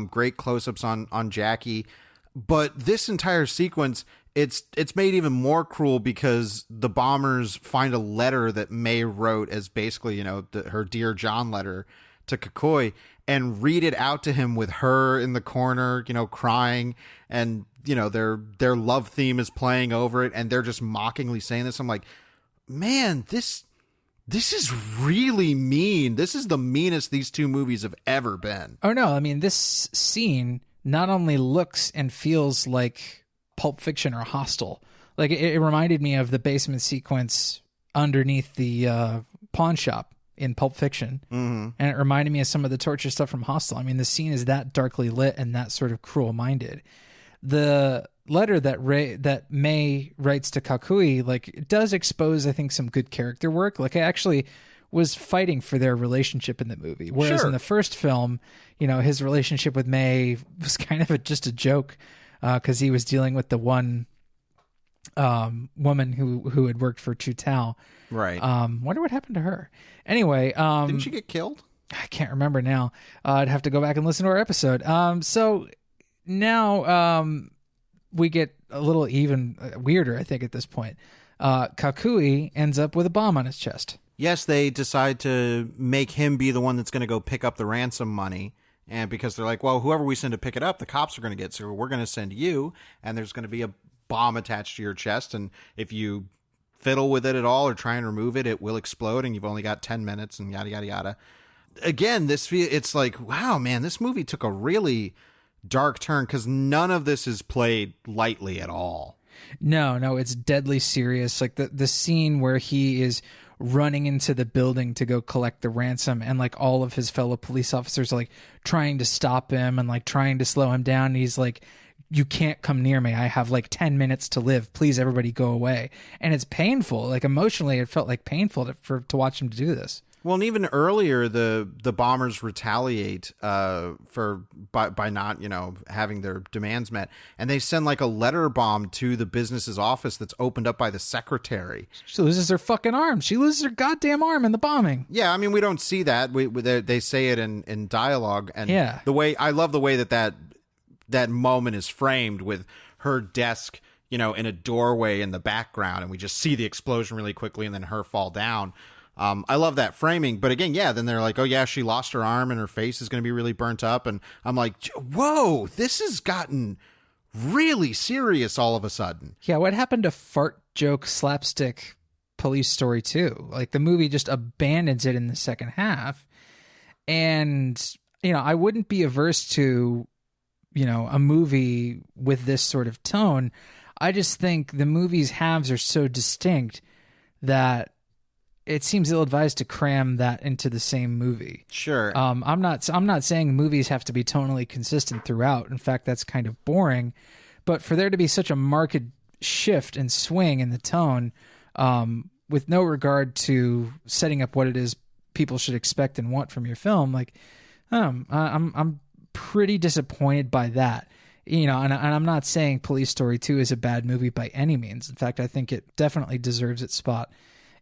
great close-ups on Jackie. But this entire sequence, it's made even more cruel because the bombers find a letter that Mei wrote as basically, her Dear John letter to Ka-kui, and read it out to him with her in the corner, crying, and, their love theme is playing over it, and they're just mockingly saying this. I'm like, man, this is really mean. This is the meanest these two movies have ever been. Oh, no. I mean, this scene not only looks and feels like Pulp Fiction or Hostel. Like it reminded me of the basement sequence underneath the pawn shop in Pulp Fiction. Mm-hmm. And it reminded me of some of the torture stuff from Hostel. I mean, the scene is that darkly lit and that sort of cruel-minded. The letter that Mei writes to Ka-kui, like, it does expose, I think, some good character work. Like, I actually was fighting for their relationship in the movie. Whereas in the first film, his relationship with Mei was kind of just a joke because he was dealing with the one woman who had worked for Chu Tao. Right. Wonder what happened to her. Anyway. Didn't she get killed? I can't remember now. I'd have to go back and listen to our episode. So now we get a little even weirder, I think, at this point. Ka-kui ends up with a bomb on his chest. Yes, they decide to make him be the one that's going to go pick up the ransom money. And because they're like, well, whoever we send to pick it up, the cops are going to get. So we're going to send you, and there's going to be a bomb attached to your chest. And if you fiddle with it at all or try and remove it, it will explode. And you've only got 10 minutes and yada, yada, yada. Again, it's like, wow, man, this movie took a really dark turn because none of this is played lightly at all. No, it's deadly serious. Like the scene where he is running into the building to go collect the ransom, and like all of his fellow police officers are like trying to stop him and like trying to slow him down. And he's like, you can't come near me. I have like 10 minutes to live. Please, everybody go away. And it's painful. Like emotionally, it felt like painful to watch him to do this. Well, and even earlier, the bombers retaliate by not, having their demands met. And they send like a letter bomb to the business's office that's opened up by the secretary. She loses her fucking arm. She loses her goddamn arm in the bombing. Yeah, I mean, we don't see that. They say it in dialogue. And yeah. I love the way that moment is framed with her desk, in a doorway in the background. And we just see the explosion really quickly and then her fall down. I love that framing, but again, yeah, then they're like, oh yeah, she lost her arm and her face is going to be really burnt up. And I'm like, whoa, this has gotten really serious all of a sudden. Yeah. What happened to fart joke slapstick Police Story 2? Like the movie just abandons it in the second half. And, I wouldn't be averse to, a movie with this sort of tone. I just think the movie's halves are so distinct that it seems ill-advised to cram that into the same movie. Sure. I'm not saying movies have to be tonally consistent throughout. In fact, that's kind of boring. But for there to be such a marked shift and swing in the tone, with no regard to setting up what it is people should expect and want from your film, like, I'm pretty disappointed by that. And I'm not saying Police Story 2 is a bad movie by any means. In fact, I think it definitely deserves its spot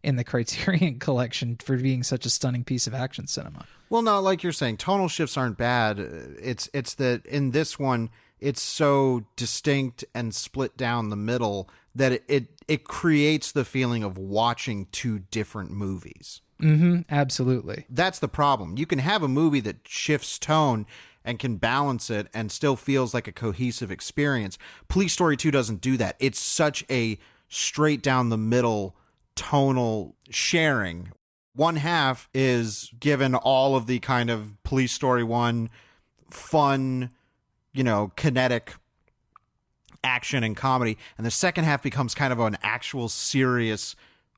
in the Criterion Collection for being such a stunning piece of action cinema. Well, no, like you're saying, tonal shifts aren't bad. It's that in this one, it's so distinct and split down the middle that it creates the feeling of watching two different movies. Mm-hmm, absolutely. That's the problem. You can have a movie that shifts tone and can balance it and still feels like a cohesive experience. Police Story 2 doesn't do that. It's such a straight down the middle tonal sharing. One half is given all of the kind of Police Story 1 fun, kinetic action and comedy, and the second half becomes kind of an actual serious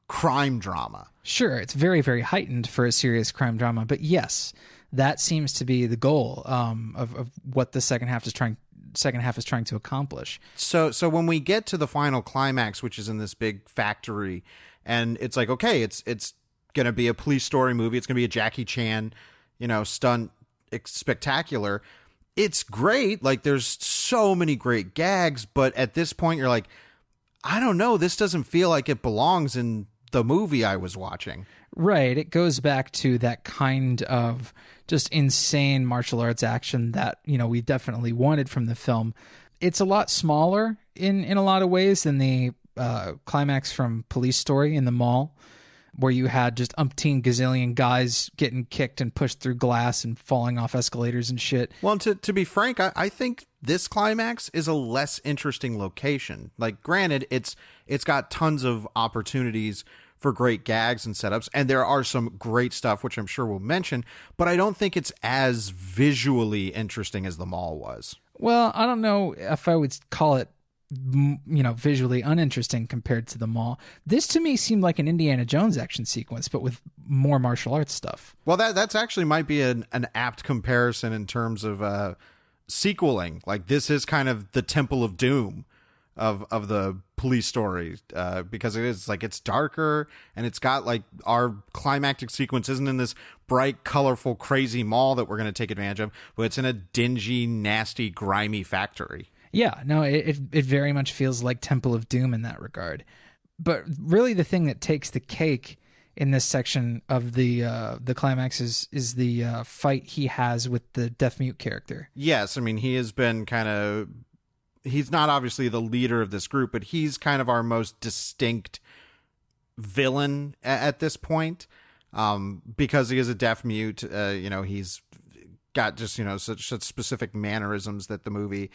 crime drama. Sure, it's very, very heightened for a serious crime drama, but yes, that seems to be the goal of what the second half is trying to accomplish. So when we get to the final climax, which is in this big factory, and it's like, okay, it's going to be a Police Story movie. It's going to be a Jackie Chan, stunt spectacular. It's great. Like, there's so many great gags, but at this point you're like, I don't know, this doesn't feel like it belongs in the movie I was watching. Right. It goes back to that kind of just insane martial arts action that, we definitely wanted from the film. It's a lot smaller in a lot of ways than the climax from Police Story in the mall, where you had just umpteen gazillion guys getting kicked and pushed through glass and falling off escalators and shit. Well, to be frank, I think this climax is a less interesting location. Like, granted, it's got tons of opportunities for great gags and setups, and there are some great stuff, which I'm sure we'll mention, but I don't think it's as visually interesting as the mall was. Well, I don't know if I would call it, visually uninteresting compared to the mall. This to me seemed like an Indiana Jones action sequence, but with more martial arts stuff. Well, that's actually might be an apt comparison in terms of sequeling. Like, this is kind of the Temple of Doom of the Police Story, because it is like, it's darker, and it's got like, our climactic sequence isn't in this bright, colorful, crazy mall that we're going to take advantage of, but it's in a dingy, nasty, grimy factory. Yeah, no, it very much feels like Temple of Doom in that regard. But really, the thing that takes the cake in this section of the climax is the fight he has with the deaf mute character. Yes, I mean, he has been he's not obviously the leader of this group, but he's kind of our most distinct villain at this point, because he is a deaf mute. He's got just such specific mannerisms that the movie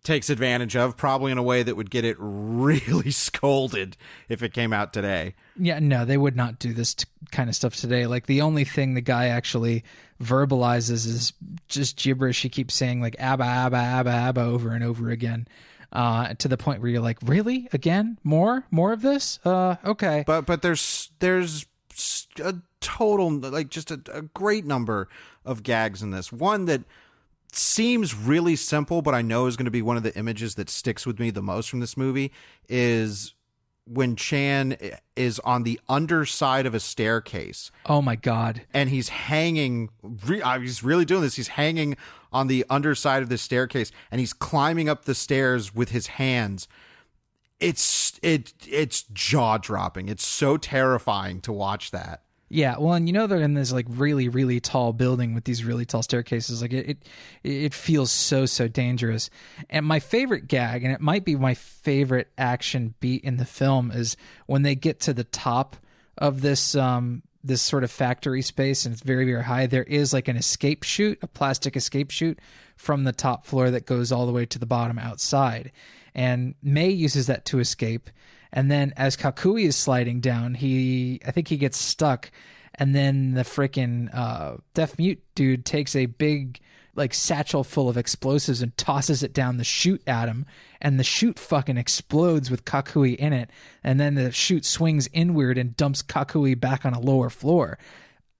takes advantage of, probably in a way that would get it really scolded if it came out today. Yeah, no, they would not do this kind of stuff today. Like, the only thing the guy actually verbalizes is just gibberish. He keeps saying like "abba, abba, abba, abba" over and over again, to the point where you're like, really? Again? More of this? Okay. But there's a total, like, just a great number of gags in this. One that seems really simple, but I know is going to be one of the images that sticks with me the most from this movie, is when Chan is on the underside of a staircase. Oh my God. And he's hanging, he's really doing this. He's hanging on the underside of the staircase, and he's climbing up the stairs with his hands. It's jaw dropping. It's so terrifying to watch that. Yeah, well, and they're in this like really, really tall building with these really tall staircases. Like, it feels so dangerous. And my favorite gag, and it might be my favorite action beat in the film, is when they get to the top of this this sort of factory space, and it's very, very high. There is like an escape chute, a plastic escape chute from the top floor that goes all the way to the bottom outside. And May uses that to escape. And then as Ka-kui is sliding down, I think he gets stuck. And then the freaking deaf mute dude takes a big like satchel full of explosives and tosses it down the chute at him. And the chute fucking explodes with Ka-kui in it. And then the chute swings inward and dumps Ka-kui back on a lower floor.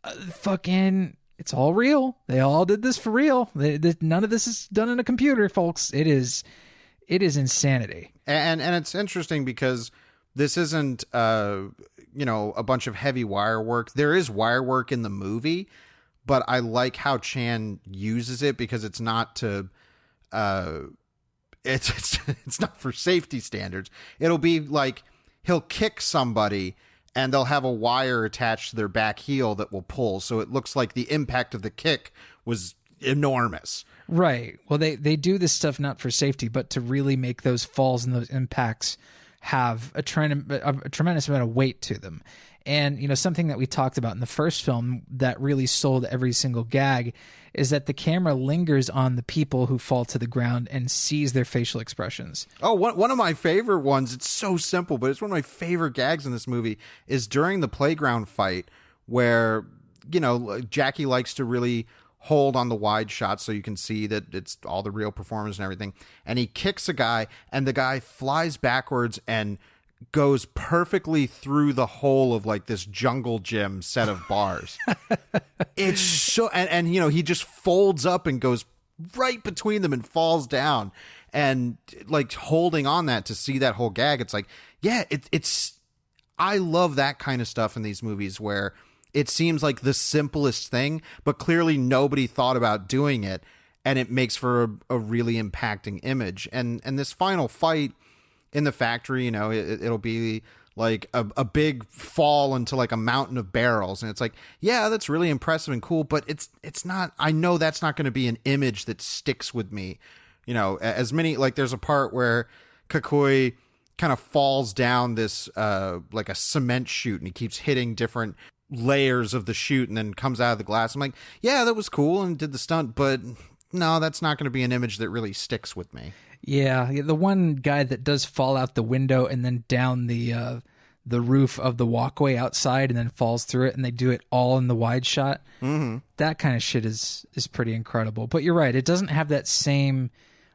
It's all real. They all did this for real. None of this is done in a computer, folks. It is insanity. And it's interesting because this isn't a bunch of heavy wire work. There is wire work in the movie, but I like how Chan uses it because it's not to it's not for safety standards. It'll be like he'll kick somebody and they'll have a wire attached to their back heel that will pull. So it looks like the impact of the kick was enormous. Right. Well, they do this stuff not for safety, but to really make those falls and those impacts have a tremendous amount of weight to them. And, you know, something that we talked about in the first film that really sold every single gag is that the camera lingers on the people who fall to the ground and sees their facial expressions. Oh, one of my favorite ones, it's so simple, but it's one of my favorite gags in this movie, is during the playground fight where, you know, Jackie likes to really hold on the wide shot so you can see that it's all the real performers and everything. And he kicks a guy and the guy flies backwards and goes perfectly through the hole of like this jungle gym set of bars. It's so, and you know, he just folds up and goes right between them and falls down, and like holding on that to see that whole gag. It's like, yeah, it's, I love that kind of stuff in these movies where it seems like the simplest thing, but clearly nobody thought about doing it, and it makes for a really impacting image. And this final fight in the factory, you know, it'll be like a big fall into like a mountain of barrels, and it's like, yeah, that's really impressive and cool, but it's not, I know that's not going to be an image that sticks with me. You know, as many, like there's a part where Ka-kui kind of falls down this like a cement chute, and he keeps hitting different layers of the chute and then comes out of the glass. I'm like, yeah, that was cool and did the stunt, but no, that's not going to be an image that really sticks with me. Yeah, the one guy that does fall out the window and then down the roof of the walkway outside and then falls through it, and they do it all in the wide shot. Mm-hmm. That kind of shit is pretty incredible. But you're right, it doesn't have that same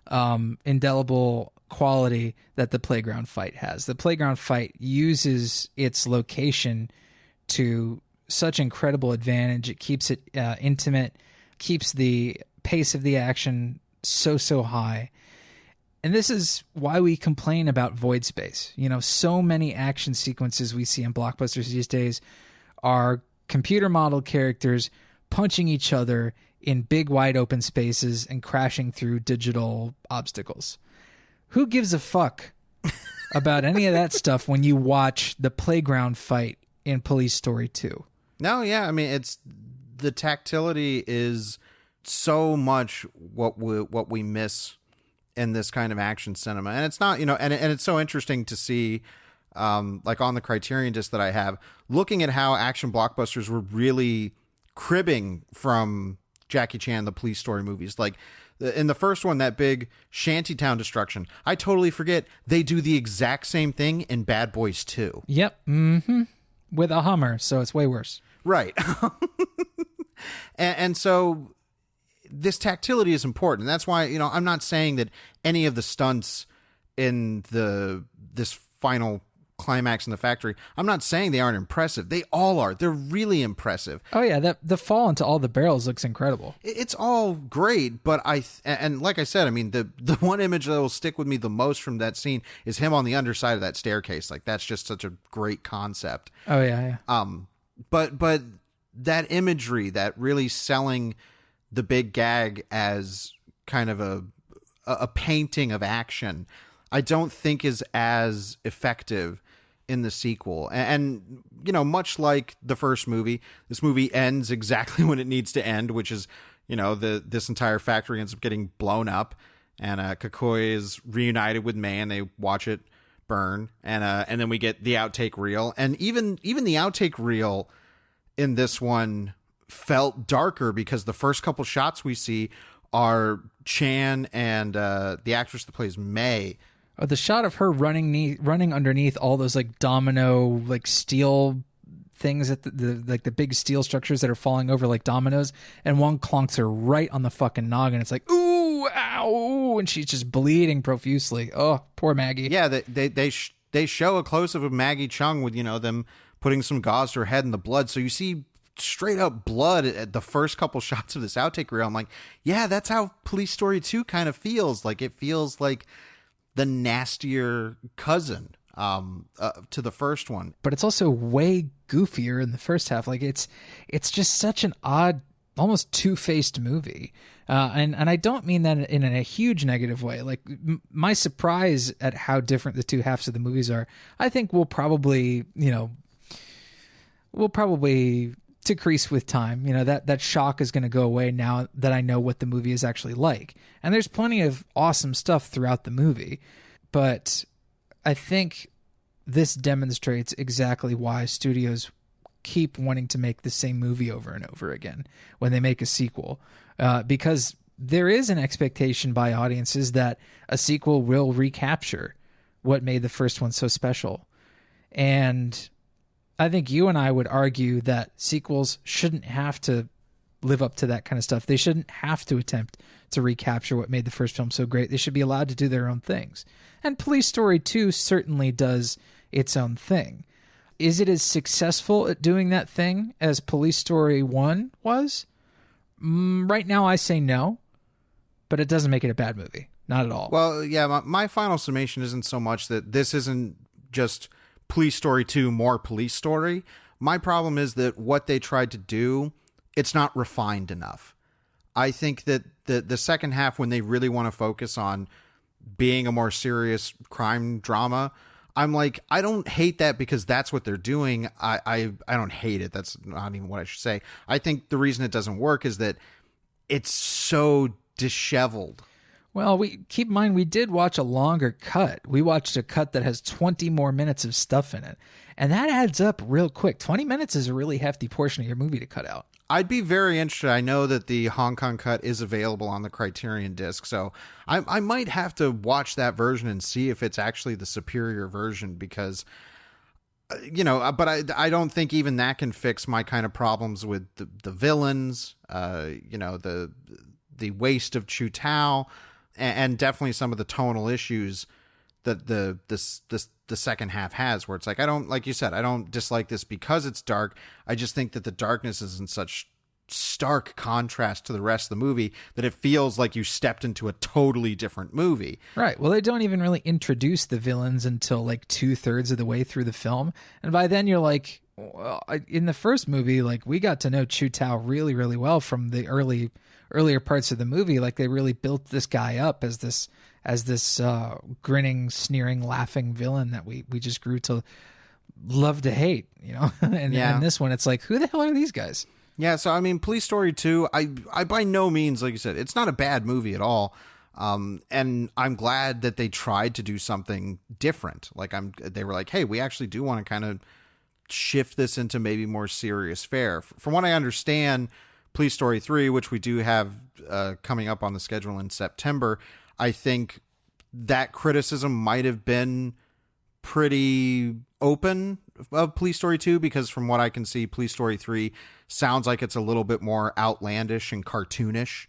indelible quality that the playground fight has. The playground fight uses its location to such incredible advantage. It keeps it intimate, keeps the pace of the action so high. And this is why we complain about void space. You know, so many action sequences we see in blockbusters these days are computer model characters punching each other in big wide open spaces and crashing through digital obstacles. Who gives a fuck about any of that stuff when you watch the playground fight in Police Story 2? No, yeah, I mean, it's, the tactility is so much what we miss in this kind of action cinema. And it's not, you know, and it's so interesting to see, like on the Criterion disc that I have, looking at how action blockbusters were really cribbing from Jackie Chan, the Police Story movies. Like in the first one, that big shantytown destruction, I totally forget they do the exact same thing in Bad Boys 2. Yep. Mm-hmm. With a Hummer, so it's way worse. Right. and so this tactility is important. That's why, you know, I'm not saying that any of the stunts in this final climax in the factory, I'm not saying they aren't impressive. They all are. They're really impressive. Oh yeah, the fall into all the barrels looks incredible. It's all great, but and like I said, I mean, the one image that will stick with me the most from that scene is him on the underside of that staircase. Like, that's just such a great concept. Oh yeah. But that imagery, that really selling the big gag as kind of a painting of action, I don't think is as effective in the sequel. And you know, much like the first movie, this movie ends exactly when it needs to end, which is, you know, this entire factory ends up getting blown up, and Ka-kui is reunited with May, and they watch it burn, and then we get the outtake reel, and even the outtake reel in this one felt darker because the first couple shots we see are Chan and the actress that plays May. Oh, the shot of her running underneath all those like domino, like steel things at the big steel structures that are falling over like dominoes, and one clunks her right on the fucking noggin. It's like, ooh, ow, and she's just bleeding profusely. Oh, poor Maggie. Yeah, they show a close-up of Maggie Chung with, you know, them putting some gauze to her head in the blood. So you see straight up blood at the first couple shots of this outtake reel. I'm like, yeah, that's how Police Story 2 kind of feels. Like, it feels like the nastier cousin to the first one. But it's also way goofier in the first half. Like, it's just such an odd almost two-faced movie. And I don't mean that in a huge negative way. Like, my surprise at how different the two halves of the movies are, I think will probably decrease with time. That shock is going to go away now that I know what the movie is actually like. And there's plenty of awesome stuff throughout the movie, but I think this demonstrates exactly why studios keep wanting to make the same movie over and over again when they make a sequel, because there is an expectation by audiences that a sequel will recapture what made the first one so special. And I think you and I would argue that sequels shouldn't have to live up to that kind of stuff. They shouldn't have to attempt to recapture what made the first film so great. They should be allowed to do their own things. And Police Story 2 certainly does its own thing. Is it as successful at doing that thing as Police Story 1 was? Right now I say no, but it doesn't make it a bad movie. Not at all. Well, yeah, my final summation isn't so much that this isn't just Police Story 2 more Police Story. My problem is that what they tried to do, it's not refined enough. I think that the second half, when they really want to focus on being a more serious crime drama, I'm like, I don't hate that because that's what they're doing. I don't hate it. That's not even what I should say. I think the reason it doesn't work is that it's so disheveled. Well, keep in mind, we did watch a longer cut. We watched a cut that has 20 more minutes of stuff in it. And that adds up real quick. 20 minutes is a really hefty portion of your movie to cut out. I'd be very interested. I know that the Hong Kong cut is available on the Criterion disc, so I might have to watch that version and see if it's actually the superior version, because, but I don't think even that can fix my kind of problems with the villains, the waste of Chu Tao, and definitely some of the tonal issues that the second half has, where it's like, I don't, like you said, I don't dislike this because it's dark. I just think that the darkness is in such stark contrast to the rest of the movie that it feels like you stepped into a totally different movie. Right. Well, they don't even really introduce the villains until like 2/3 of the way through the film. And by then you're like, well, in the first movie, like, we got to know Chu Tao really, really well from the earlier parts of the movie. Like, they really built this guy up as this grinning, sneering, laughing villain that we just grew to love to hate, and this one, it's like, who the hell are these guys? Yeah. So, I mean, Police Story 2, I by no means, like you said, it's not a bad movie at all. And I'm glad that they tried to do something different. Like, they were like, hey, we actually do want to kind of shift this into maybe more serious fare. From what I understand, Police Story 3, which we do have coming up on the schedule in September, I think that criticism might have been pretty open of Police Story 2, because from what I can see, Police Story 3 sounds like it's a little bit more outlandish and cartoonish.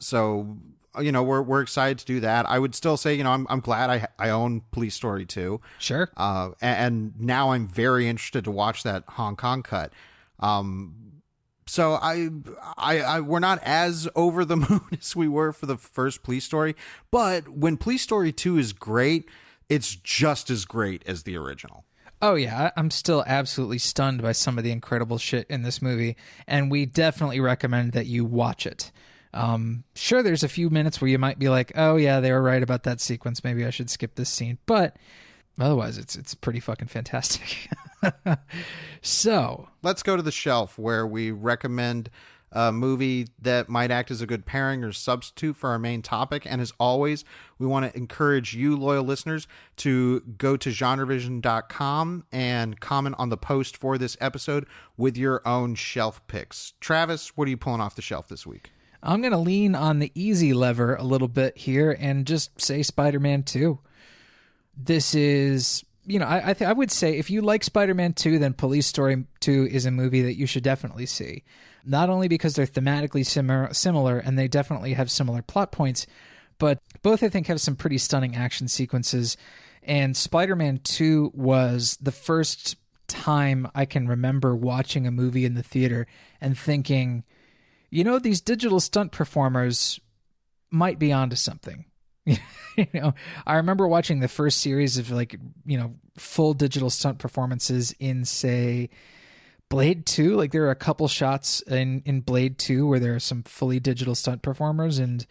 So, we're excited to do that. I would still say, I'm glad I own Police Story 2. Sure. And now I'm very interested to watch that Hong Kong cut. So we're not as over the moon as we were for the first Police Story, but when Police Story 2 is great, it's just as great as the original. Oh yeah, I'm still absolutely stunned by some of the incredible shit in this movie, and we definitely recommend that you watch it. Sure, there's a few minutes where you might be like, oh yeah, they were right about that sequence, maybe I should skip this scene, but otherwise it's pretty fucking fantastic. So let's go to the shelf, where we recommend a movie that might act as a good pairing or substitute for our main topic. And as always, we want to encourage you, loyal listeners, to go to GenreVision.com and comment on the post for this episode with your own shelf picks. Travis, what are you pulling off the shelf this week? I'm going to lean on the easy lever a little bit here and just say Spider-Man 2. This is, I would say if you like Spider-Man 2, then Police Story 2 is a movie that you should definitely see. Not only because they're thematically similar and they definitely have similar plot points, but both, I think, have some pretty stunning action sequences. And Spider-Man 2 was the first time I can remember watching a movie in the theater and thinking, these digital stunt performers might be onto something. I remember watching the first series of full digital stunt performances in, say, Blade 2, like there are a couple shots in Blade 2 where there are some fully digital stunt performers, and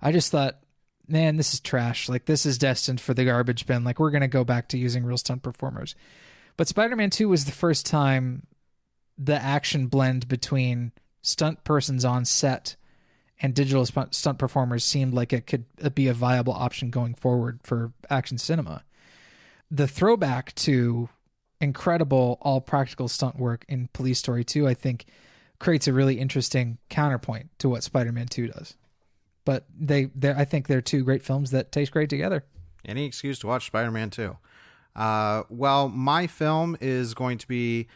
I just thought, man, this is trash. Like, this is destined for the garbage bin. Like, we're going to go back to using real stunt performers. But Spider-Man 2 was the first time the action blend between stunt persons on set and digital stunt performers seemed like it could be a viable option going forward for action cinema. The throwback to incredible all practical stunt work in Police Story 2, I think, creates a really interesting counterpoint to what Spider-Man 2 does. But I think they're two great films that taste great together. Any excuse to watch Spider-Man 2. Well, my film is going to be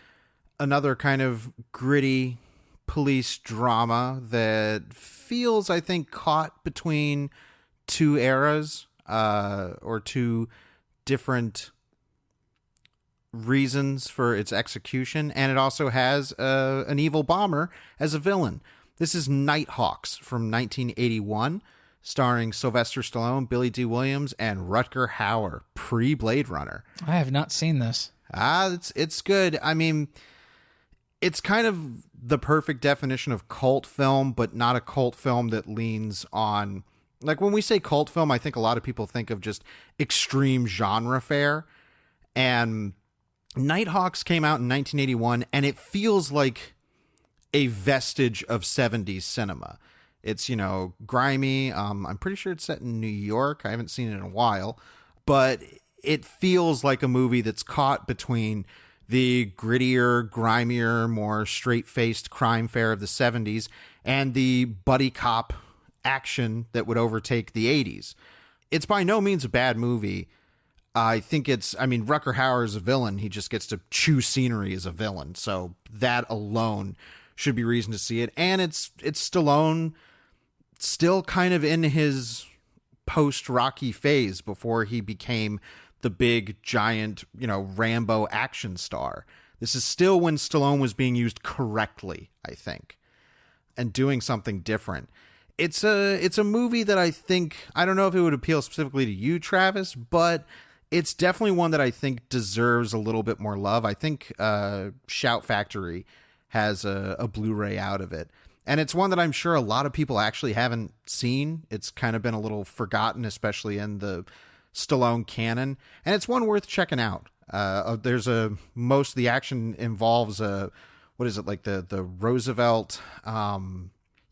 another kind of gritty police drama that feels, I think, caught between two eras, or two different reasons for its execution, and it also has an evil bomber as a villain. This is Nighthawks from 1981, starring Sylvester Stallone, Billy D. Williams, and Rutger Hauer, pre-Blade Runner. I have not seen this. It's good. I mean, it's kind of the perfect definition of cult film, but not a cult film that leans on... Like, when we say cult film, I think a lot of people think of just extreme genre fare. And Nighthawks came out in 1981, and it feels like a vestige of 70s cinema. It's, grimy. I'm pretty sure it's set in New York. I haven't seen it in a while. But it feels like a movie that's caught between the grittier, grimier, more straight-faced crime fare of the 70s and the buddy cop action that would overtake the 80s. It's by no means a bad movie. Rutger Hauer is a villain. He just gets to chew scenery as a villain. So that alone should be reason to see it. And it's Stallone still kind of in his post-Rocky phase before he became the big, giant, Rambo action star. This is still when Stallone was being used correctly, I think, and doing something different. It's a movie that I think, I don't know if it would appeal specifically to you, Travis, but it's definitely one that I think deserves a little bit more love. I think Shout Factory has a Blu-ray out of it. And it's one that I'm sure a lot of people actually haven't seen. It's kind of been a little forgotten, especially in the Stallone canon. And it's one worth checking out. Most of the action involves the Roosevelt,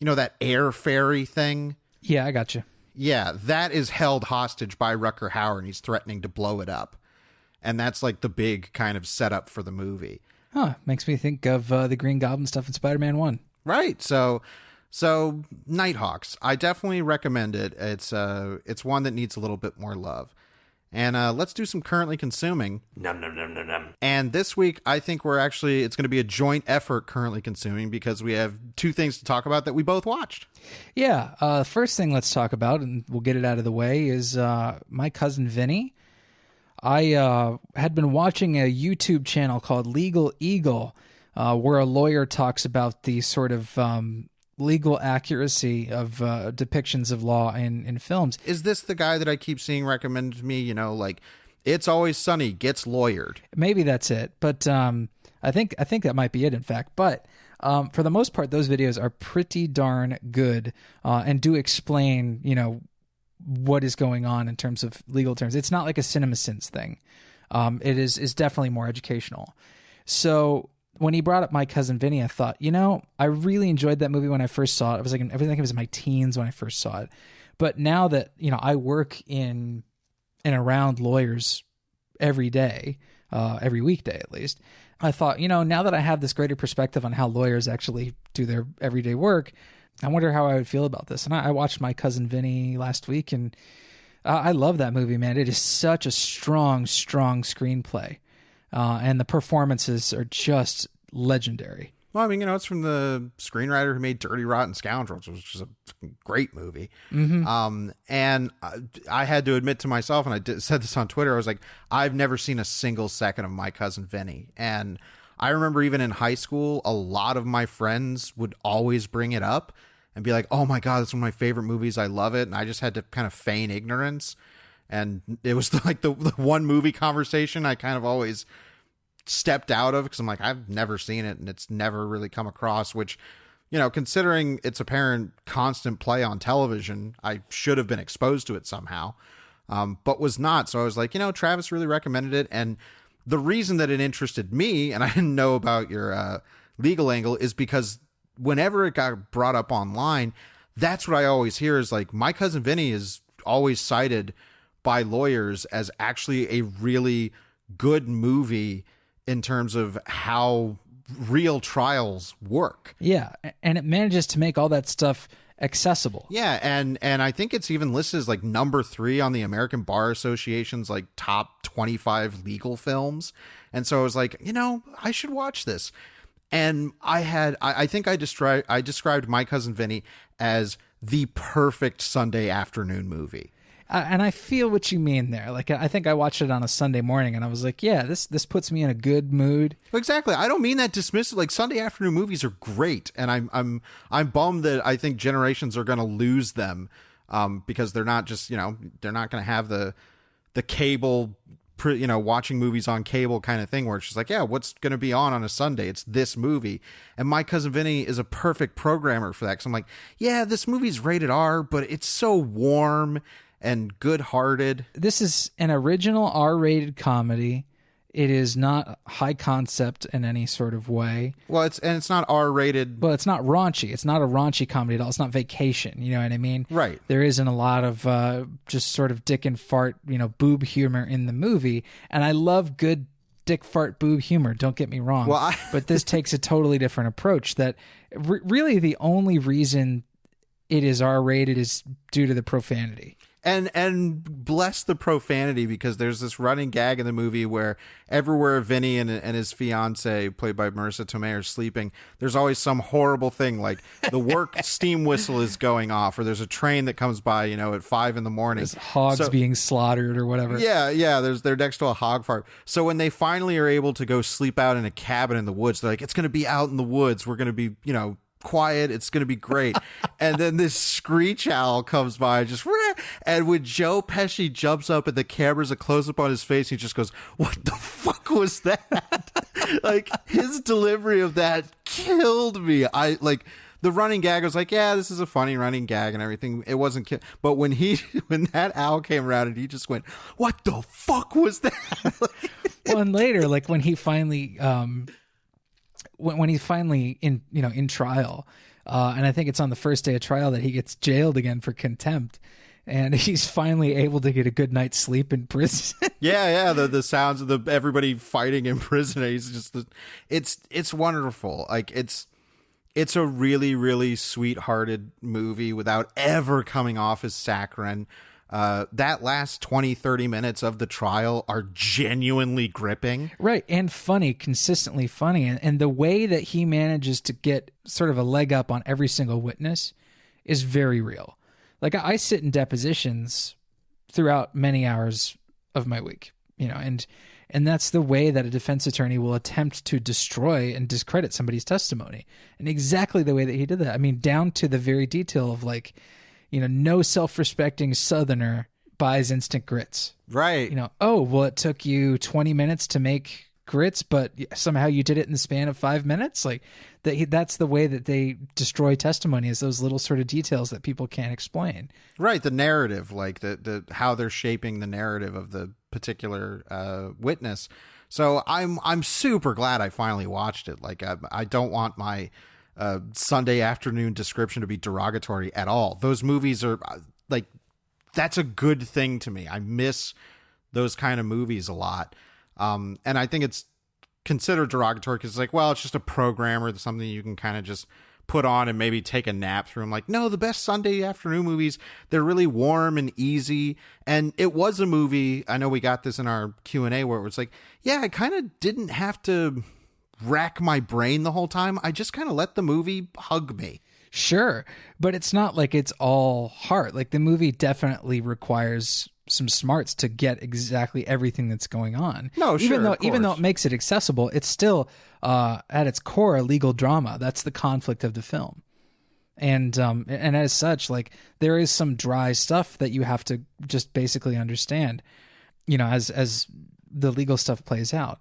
that air ferry thing. Yeah, I got you. Yeah, that is held hostage by Rutger Hauer, and he's threatening to blow it up. And that's like the big kind of setup for the movie. Huh, makes me think of the Green Goblin stuff in Spider-Man 1. Right. So Nighthawks, I definitely recommend it. It's one that needs a little bit more love. And let's do some currently consuming. Num, num, num, num, num. And this week, I think it's going to be a joint effort currently consuming, because we have two things to talk about that we both watched. Yeah. First thing let's talk about, and we'll get it out of the way, is My Cousin Vinny. I had been watching a YouTube channel called Legal Eagle, where a lawyer talks about the sort of legal accuracy of depictions of law in films. Is this the guy that I keep seeing recommended to me? Like It's Always Sunny gets lawyered. Maybe that's it, but I think that might be it, in fact. But for the most part, those videos are pretty darn good and do explain, what is going on in terms of legal terms. It's not like a CinemaSins thing. It is definitely more educational. So when he brought up My Cousin Vinny, I thought, I really enjoyed that movie when I first saw it. I think it was in my teens when I first saw it. But now that, I work in and around lawyers every day, every weekday at least, I thought, now that I have this greater perspective on how lawyers actually do their everyday work, I wonder how I would feel about this. And I watched My Cousin Vinny last week, and I love that movie, man. It is such a strong, strong screenplay. And the performances are just legendary. Well, it's from the screenwriter who made Dirty Rotten Scoundrels, which is a great movie. Mm-hmm. And I had to admit to myself, and said this on Twitter, I was like, I've never seen a single second of My Cousin Vinny. And I remember even in high school, a lot of my friends would always bring it up and be like, oh my God, it's one of my favorite movies. I love it. And I just had to kind of feign ignorance. And it was like the one movie conversation I kind of always stepped out of because I'm like, I've never seen it and it's never really come across, which, you know, considering its apparent constant play on television, I should have been exposed to it somehow, but was not. So I was like, you know, Travis really recommended it. And the reason that it interested me, and I didn't know about your legal angle, is because whenever it got brought up online, that's what I always hear is like, My Cousin Vinny is always cited by lawyers as actually a really good movie in terms of how real trials work. Yeah, and it manages to make all that stuff accessible. Yeah, and I think it's even listed as like number 3 on the American Bar Association's like top 25 legal films. And so I was like, you know, I should watch this. And I think I described My Cousin Vinny as the perfect Sunday afternoon movie. And I feel what you mean there. Like, I think I watched it on a Sunday morning and I was like, yeah, this puts me in a good mood. Exactly. I don't mean that dismissive. Like, Sunday afternoon movies are great. And I'm bummed that I think generations are going to lose them, because they're not just, you know, they're not going to have the cable, you know, watching movies on cable kind of thing where it's just like, yeah, what's going to be on a Sunday? It's this movie. And My Cousin Vinny is a perfect programmer for that. Cause I'm like, yeah, this movie's rated R, but it's so warm and good-hearted. This is an original R-rated comedy. It is not high concept in any sort of way. Well, it's not R-rated. But it's not raunchy. It's not a raunchy comedy at all. It's not Vacation. You know what I mean? Right. There isn't a lot of just sort of dick and fart, you know, boob humor in the movie. And I love good dick fart boob humor. Don't get me wrong. Well, but this takes a totally different approach. That really the only reason it is R-rated is due to the profanity. And bless the profanity, because there's this running gag in the movie where everywhere Vinny and his fiance, played by Marissa Tomei, are sleeping, there's always some horrible thing, like the work steam whistle is going off, or there's a train that comes by, you know, at 5 a.m. There's hogs being slaughtered or whatever. Yeah. They're next to a hog farm. So when they finally are able to go sleep out in a cabin in the woods, they're like, it's going to be out in the woods. We're going to be, you know, quiet, it's gonna be great. And then this screech owl comes by, just, and when Joe Pesci jumps up and the camera's a close-up on his face, he just goes, what the fuck was that? Like, his delivery of that killed me. I like the running gag was like, yeah, this is a funny running gag and everything. It wasn't but when that owl came around and he just went, what the fuck was that? Well, and later, like when he finally when he's finally in trial, and I think it's on the first day of trial that he gets jailed again for contempt, and he's finally able to get a good night's sleep in prison. yeah, the sounds of everybody fighting in prison. He's just it's wonderful. Like it's a really, really sweethearted movie without ever coming off as saccharine. That last 20-30 minutes of the trial are genuinely gripping. Right, and funny, consistently funny. And the way that he manages to get sort of a leg up on every single witness is very real. Like, I sit in depositions throughout many hours of my week, you know, and that's the way that a defense attorney will attempt to destroy and discredit somebody's testimony. And exactly the way that he did that. I mean, down to the very detail of, like, you know, no self-respecting Southerner buys instant grits. Right. You know, oh, well, it took you 20 minutes to make grits, but somehow you did it in the span of 5 minutes. Like, that's the way that they destroy testimony, is those little sort of details that people can't explain. Right. The narrative, like the how they're shaping the narrative of the particular witness. So I'm super glad I finally watched it. Like, I don't want my Sunday afternoon description to be derogatory at all. Those movies are like, that's a good thing to me. I miss those kind of movies a lot. And I think it's considered derogatory because it's like, well, it's just a programmer, something you can kind of just put on and maybe take a nap through. I'm like, no, the best Sunday afternoon movies, they're really warm and easy. And it was a movie, I know we got this in our Q&A, where it was like, yeah, I kind of didn't have to rack my brain the whole time. I just kind of let the movie hug me. Sure, but it's not like it's all heart. Like, the movie definitely requires some smarts to get exactly everything that's going on. No, sure, even though it makes it accessible, it's still at its core a legal drama. That's the conflict of the film. And as such, like, there is some dry stuff that you have to just basically understand, you know, as the legal stuff plays out.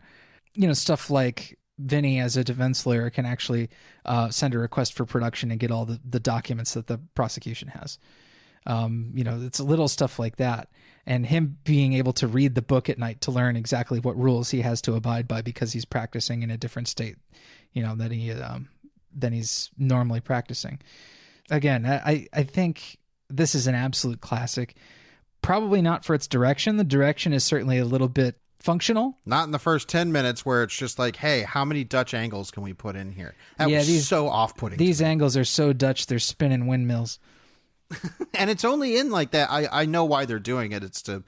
stuff like Vinny as a defense lawyer can actually send a request for production and get all the documents that the prosecution has. It's little stuff like that. And him being able to read the book at night to learn exactly what rules he has to abide by because he's practicing in a different state, than he's normally practicing. Again, I think this is an absolute classic. Probably not for its direction. The direction is certainly a little bit functional. Not in the first 10 minutes where it's just like, hey, how many Dutch angles can we put in here? That was so off-putting. These angles are so Dutch, they're spinning windmills. And it's only in like that. I know why they're doing it. It's to,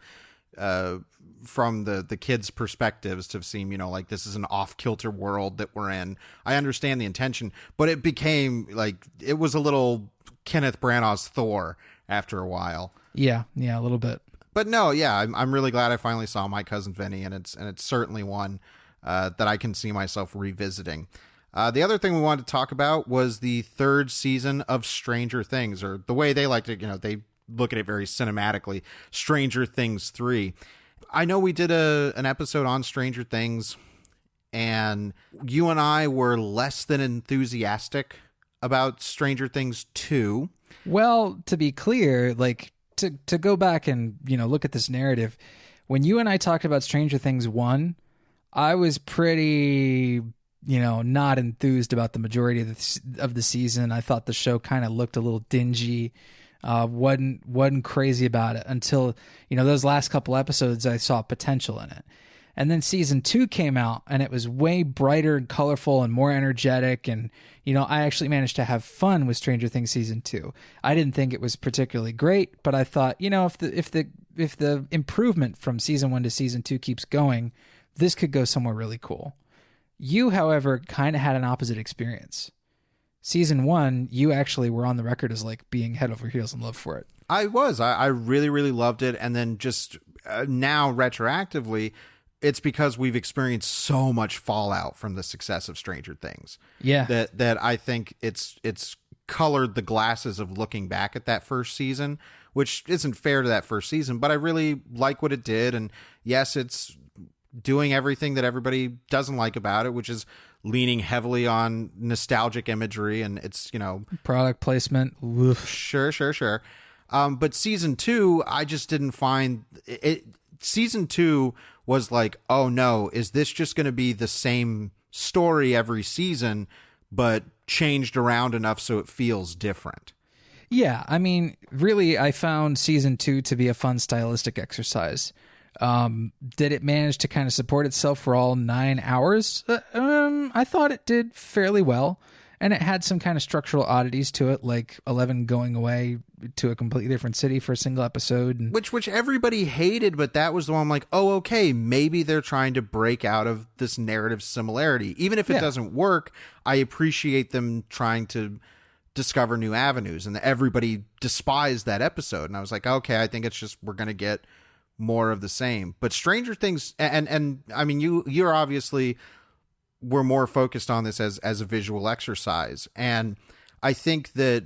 from the kids' perspectives to seem, like this is an off-kilter world that we're in. I understand the intention, but it became like, it was a little Kenneth Branagh's Thor after a while. Yeah, a little bit. But no, yeah, I'm really glad I finally saw My Cousin Vinny, and it's certainly one that I can see myself revisiting. The other thing we wanted to talk about was the third season of Stranger Things, or the way they like to, they look at it very cinematically, Stranger Things 3. I know we did an episode on Stranger Things, and you and I were less than enthusiastic about Stranger Things 2. Well, to be clear, like to go back and, look at this narrative, when you and I talked about Stranger Things 1, I was pretty, not enthused about the majority of the season. I thought the show kind of looked a little dingy. Wasn't crazy about it until, those last couple episodes, I saw potential in it. And then season 2 came out and it was way brighter and colorful and more energetic. And, I actually managed to have fun with Stranger Things season 2. I didn't think it was particularly great, but I thought, if the improvement from season 1 to season 2 keeps going, this could go somewhere really cool. You, however, kind of had an opposite experience. Season 1, you actually were on the record as like being head over heels in love for it. I was. I really, really loved it. And then just now retroactively, it's because we've experienced so much fallout from the success of Stranger Things. Yeah. That I think it's colored the glasses of looking back at that first season, which isn't fair to that first season, but I really like what it did. And yes, it's doing everything that everybody doesn't like about it, which is leaning heavily on nostalgic imagery, and it's, product placement. Oof. Sure. But season 2, I just didn't find it. Season 2 was like, oh no, is this just going to be the same story every season, but changed around enough so it feels different? Yeah, I mean, really, I found season 2 to be a fun stylistic exercise. Did it manage to kind of support itself for all 9 hours? I thought it did fairly well. And it had some kind of structural oddities to it, like 11 going away to a completely different city for a single episode. And which everybody hated, but that was the one I'm like, oh, okay, maybe they're trying to break out of this narrative similarity. Even if it doesn't work, I appreciate them trying to discover new avenues. And everybody despised that episode. And I was like, okay, I think it's just we're going to get more of the same. But Stranger Things, and I mean, you're obviously... we're more focused on this as a visual exercise. And I think that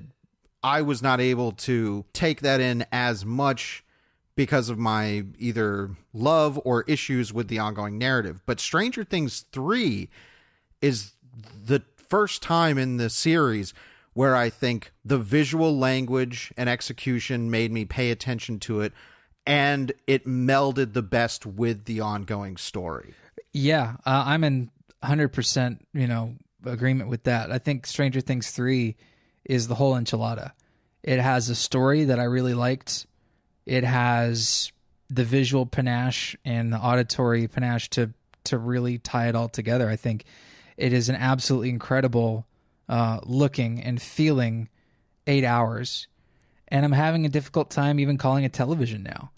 I was not able to take that in as much because of my either love or issues with the ongoing narrative. But Stranger Things 3 is the first time in the series where I think the visual language and execution made me pay attention to it, and it melded the best with the ongoing story. Yeah, I'm in 100%, agreement with that. I think Stranger Things 3 is the whole enchilada. It has a story that I really liked. It has the visual panache and the auditory panache to really tie it all together. I think it is an absolutely incredible looking and feeling 8 hours. And I'm having a difficult time even calling it television now.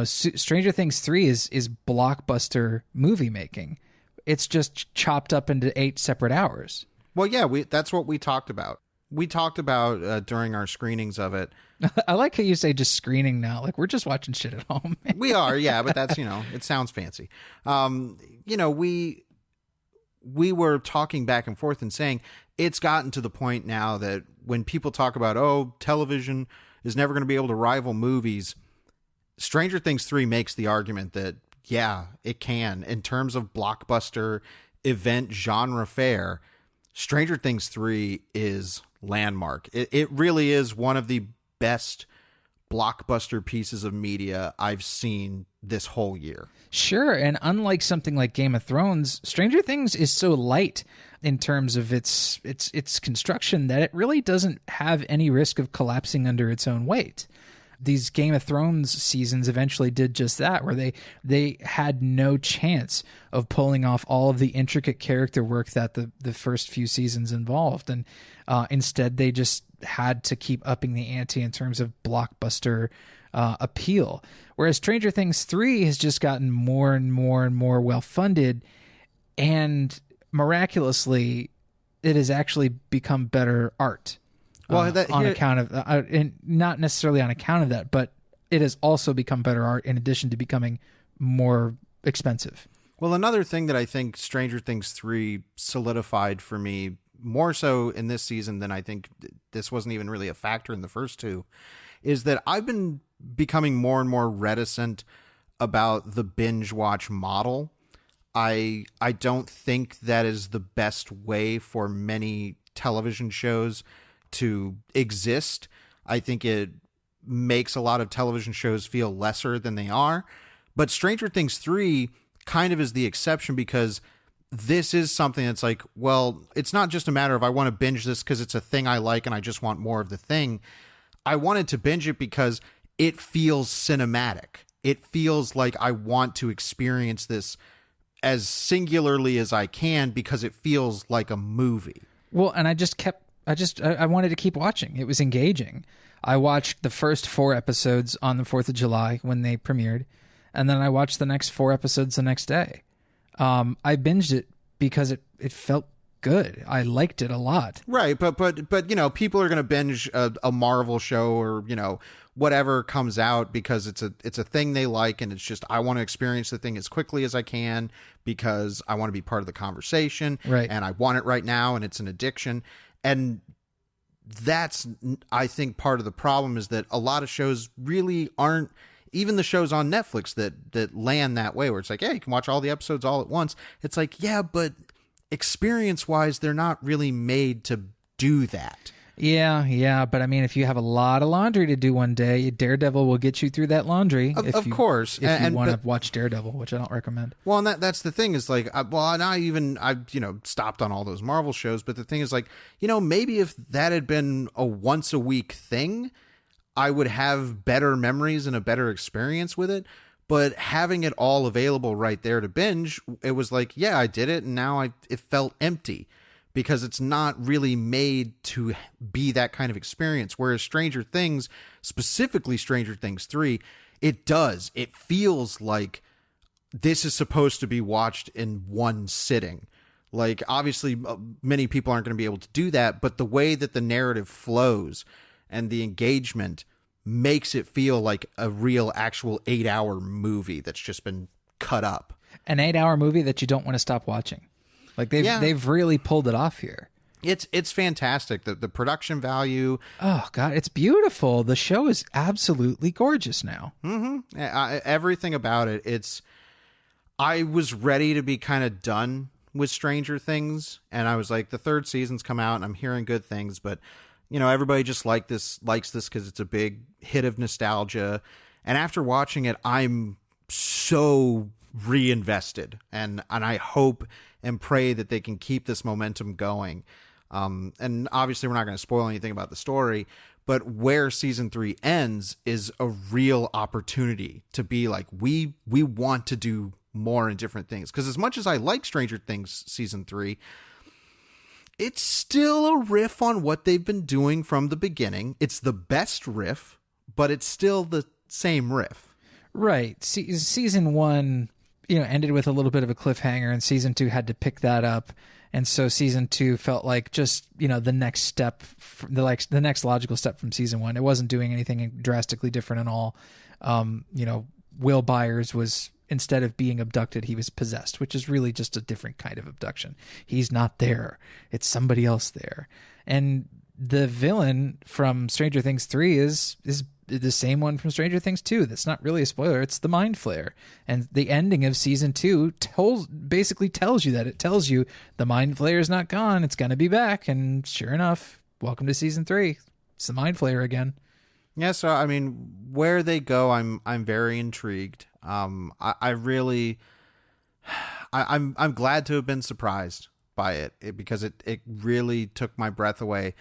Stranger Things 3 is blockbuster movie making. It's just chopped up into 8 separate hours. Well, yeah, that's what we talked about. We talked about during our screenings of it. I like how you say just screening now. Like, we're just watching shit at home. We are, yeah, but that's, it sounds fancy. We were talking back and forth and saying it's gotten to the point now that when people talk about, oh, television is never going to be able to rival movies, Stranger Things 3 makes the argument that, yeah, it can in terms of blockbuster event genre fare, Stranger Things 3 is landmark. It really is one of the best blockbuster pieces of media I've seen this whole year. Sure, and unlike something like Game of Thrones, Stranger Things is so light in terms of its construction that it really doesn't have any risk of collapsing under its own weight. These Game of Thrones seasons eventually did just that, where they had no chance of pulling off all of the intricate character work that the first few seasons involved. And instead, they just had to keep upping the ante in terms of blockbuster appeal. Whereas Stranger Things 3 has just gotten more and more and more well-funded, and miraculously, it has actually become better art. Well, account of, and not necessarily on account of that, but it has also become better art in addition to becoming more expensive. Well, another thing that I think Stranger Things 3 solidified for me, more so in this season than I think this wasn't even really a factor in the first two, is that I've been becoming more and more reticent about the binge watch model. I don't think that is the best way for many television shows to exist. I think it makes a lot of television shows feel lesser than they are. But Stranger Things 3 kind of is the exception, because this is something that's like, well, it's not just a matter of I want to binge this because it's a thing I like and I just want more of the thing. I wanted to binge it because it feels cinematic. It feels like I want to experience this as singularly as I can because it feels like a movie. Well, and I wanted to keep watching. It was engaging. I watched the first 4 episodes on the 4th of July when they premiered, and then I watched the next 4 episodes the next day. I binged it because it felt good. I liked it a lot. Right, but you know, people are going to binge a Marvel show or, you know, whatever comes out because it's a thing they like, and it's just I want to experience the thing as quickly as I can because I want to be part of the conversation, right? And I want it right now, and it's an addiction. And that's, I think, part of the problem is that a lot of shows really aren't, even the shows on Netflix that land that way, where it's like, yeah, you can watch all the episodes all at once. It's like, yeah, but experience-wise, they're not really made to do that. Yeah, but I mean, if you have a lot of laundry to do one day, Daredevil will get you through that laundry. Of course. If you want to watch Daredevil, which I don't recommend. Well, and that's the thing is like, I've stopped on all those Marvel shows, but the thing is like, you know, maybe if that had been a once a week thing, I would have better memories and a better experience with it. But having it all available right there to binge, it was like, yeah, I did it, and now it felt empty. Because it's not really made to be that kind of experience. Whereas Stranger Things, specifically Stranger Things 3, it does. It feels like this is supposed to be watched in one sitting. Like, obviously, many people aren't going to be able to do that, but the way that the narrative flows and the engagement makes it feel like a real, actual 8-hour movie that's just been cut up. An 8-hour movie that you don't want to stop watching. Like they've really pulled it off here. It's fantastic. The production value. Oh God, it's beautiful. The show is absolutely gorgeous now. Mm-hmm. Everything about it. I was ready to be kind of done with Stranger Things, and I was like, the 3rd season's come out, and I'm hearing good things, but you know, everybody just likes this because it's a big hit of nostalgia. And after watching it, I'm so reinvested, and I hope and pray that they can keep this momentum going. And obviously we're not going to spoil anything about the story, but where season 3 ends is a real opportunity to be like, we want to do more and different things. Because as much as I like Stranger Things season 3, it's still a riff on what they've been doing from the beginning. It's the best riff, but it's still the same riff. Right. Season 1, ended with a little bit of a cliffhanger, and season 2 had to pick that up. And so season 2 felt like just, the next step, the next logical step from season 1. It wasn't doing anything drastically different at all. Will Byers was, instead of being abducted, he was possessed, which is really just a different kind of abduction. He's not there. It's somebody else there. And the villain from Stranger Things 3 is the same one from Stranger Things 2. That's not really a spoiler. It's the Mind Flayer. And the ending of season 2 basically tells you that. It tells you the Mind Flayer is not gone. It's going to be back. And sure enough, welcome to season 3. It's the Mind Flayer again. Yeah, so I mean, where they go, I'm very intrigued. I'm glad to have been surprised by it because it really took my breath away.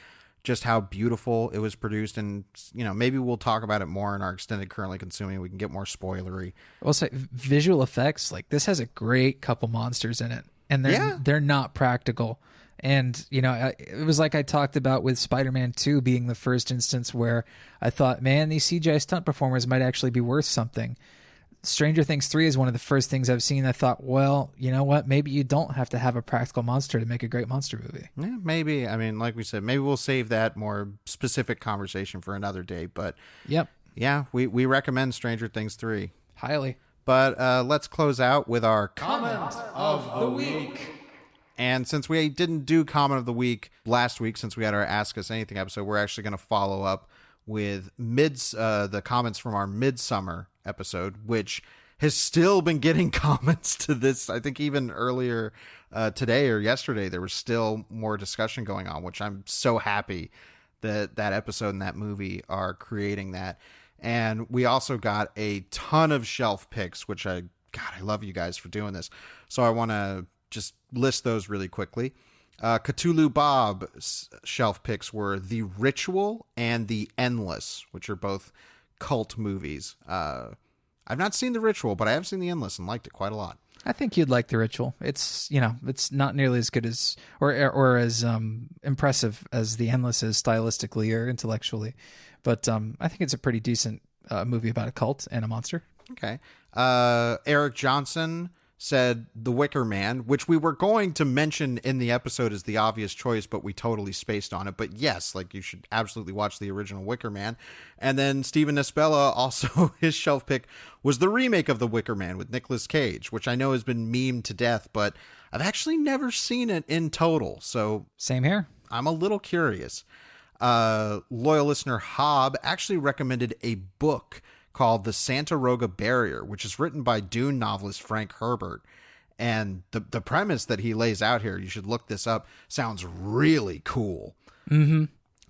Just how beautiful it was produced, and maybe we'll talk about it more in our extended currently consuming. We can get more spoilery. I'll say visual effects. Like this has a great couple monsters in it, and they're not practical. And, it was like I talked about with Spider-Man 2 being the first instance where I thought, man, these CGI stunt performers might actually be worth something. Stranger Things 3 is one of the first things I've seen. I thought, well, you know what? Maybe you don't have to have a practical monster to make a great monster movie. Yeah, maybe. I mean, like we said, maybe we'll save that more specific conversation for another day. But yep. Yeah, we recommend Stranger Things 3. Highly. But let's close out with our Comment of the Week. And since we didn't do Comment of the Week last week, since we had our Ask Us Anything episode, we're actually going to follow up with the comments from our Midsummer episode, which has still been getting comments to this. I think even earlier today or yesterday, there was still more discussion going on, which I'm so happy that episode and that movie are creating that. And we also got a ton of shelf picks, which I love you guys for doing this. So I want to just list those really quickly. Cthulhu Bob's shelf picks were The Ritual and The Endless, which are both cult movies. I've not seen The Ritual, but I have seen The Endless and liked it quite a lot. I think you'd like The Ritual. It's, it's not nearly as good as or as impressive as The Endless is stylistically or intellectually, but I think it's a pretty decent movie about a cult and a monster. Okay. Eric Johnson said The Wicker Man, which we were going to mention in the episode as the obvious choice, but we totally spaced on it. But yes, you should absolutely watch the original Wicker Man. And then Steven Nispella, also his shelf pick was the remake of The Wicker Man with Nicolas Cage, which I know has been memed to death, but I've actually never seen it in total. So same here. I'm a little curious. Loyal listener Hobb actually recommended a book called The Santa Roga Barrier, which is written by Dune novelist Frank Herbert. And the premise that he lays out here, you should look this up, sounds really cool. Mm-hmm.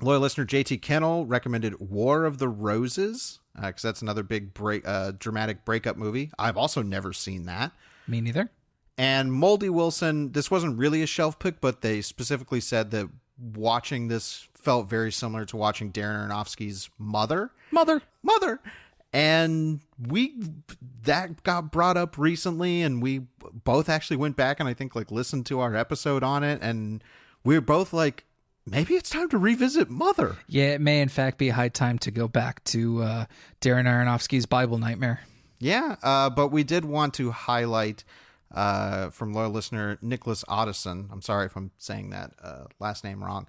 Loyal listener JT Kennel recommended War of the Roses, because that's another big dramatic breakup movie. I've also never seen that. Me neither. And Moldy Wilson, this wasn't really a shelf pick, but they specifically said that watching this felt very similar to watching Darren Aronofsky's Mother. And that got brought up recently, and we both actually went back and I think listened to our episode on it, and we were both like, maybe it's time to revisit Mother. Yeah, it may in fact be a high time to go back to Darren Aronofsky's Bible Nightmare. Yeah, but we did want to highlight from loyal listener Nicholas Otteson. I'm sorry if I'm saying that last name wrong.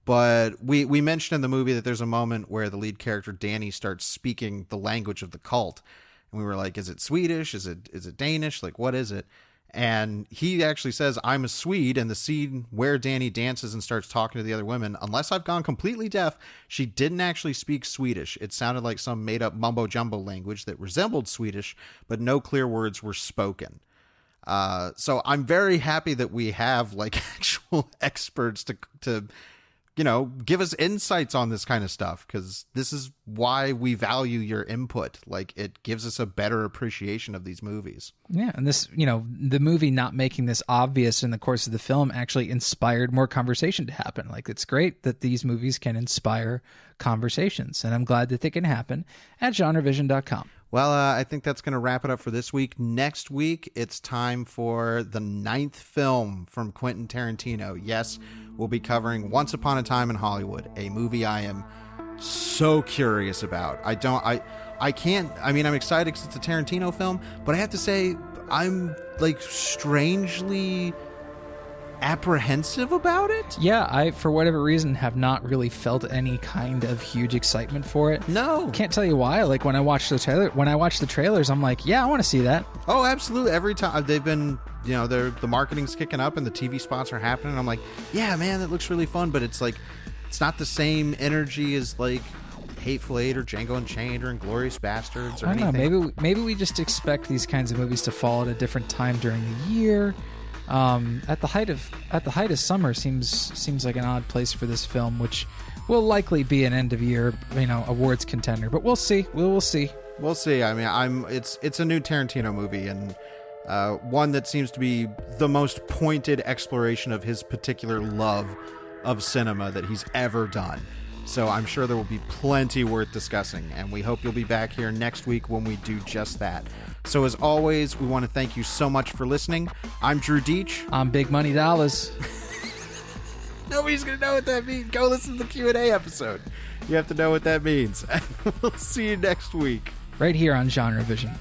But we mentioned in the movie that there's a moment where the lead character, Danny, starts speaking the language of the cult. And we were like, is it Swedish? Is it Danish? What is it? And he actually says, I'm a Swede. And the scene where Danny dances and starts talking to the other women, unless I've gone completely deaf, she didn't actually speak Swedish. It sounded like some made up mumbo jumbo language that resembled Swedish, but no clear words were spoken. So I'm very happy that we have actual experts to give us insights on this kind of stuff, because this is why we value your input. It gives us a better appreciation of these movies. Yeah. And this, the movie not making this obvious in the course of the film actually inspired more conversation to happen. It's great that these movies can inspire conversations, and I'm glad that they can happen at GenreVision.com. Well, I think that's going to wrap it up for this week. Next week, it's time for the 9th film from Quentin Tarantino. Yes, we'll be covering Once Upon a Time in Hollywood, a movie I am so curious about. I'm excited because it's a Tarantino film, but I have to say, I'm strangely apprehensive about it. Yeah, I, for whatever reason, have not really felt any kind of huge excitement for it. No. Can't tell you why. When I watch the trailers, I'm like, yeah, I want to see that. Oh, absolutely. Every time they've been, the marketing's kicking up and the TV spots are happening. I'm like, yeah, man, that looks really fun. But it's not the same energy as Hateful Eight or Django Unchained or Inglourious Bastards or I don't anything. know. Maybe we just expect these kinds of movies to fall at a different time during the year. At the height of summer seems like an odd place for this film, which will likely be an end of year awards contender. But we'll see. We'll see. We'll see. I mean, it's a new Tarantino movie, and one that seems to be the most pointed exploration of his particular love of cinema that he's ever done. So I'm sure there will be plenty worth discussing, and we hope you'll be back here next week when we do just that. So as always, we want to thank you so much for listening. I'm Drew Deach. I'm Big Money Dollars. Nobody's going to know what that means. Go listen to the Q&A episode. You have to know what that means. We'll see you next week. Right here on GenreVision.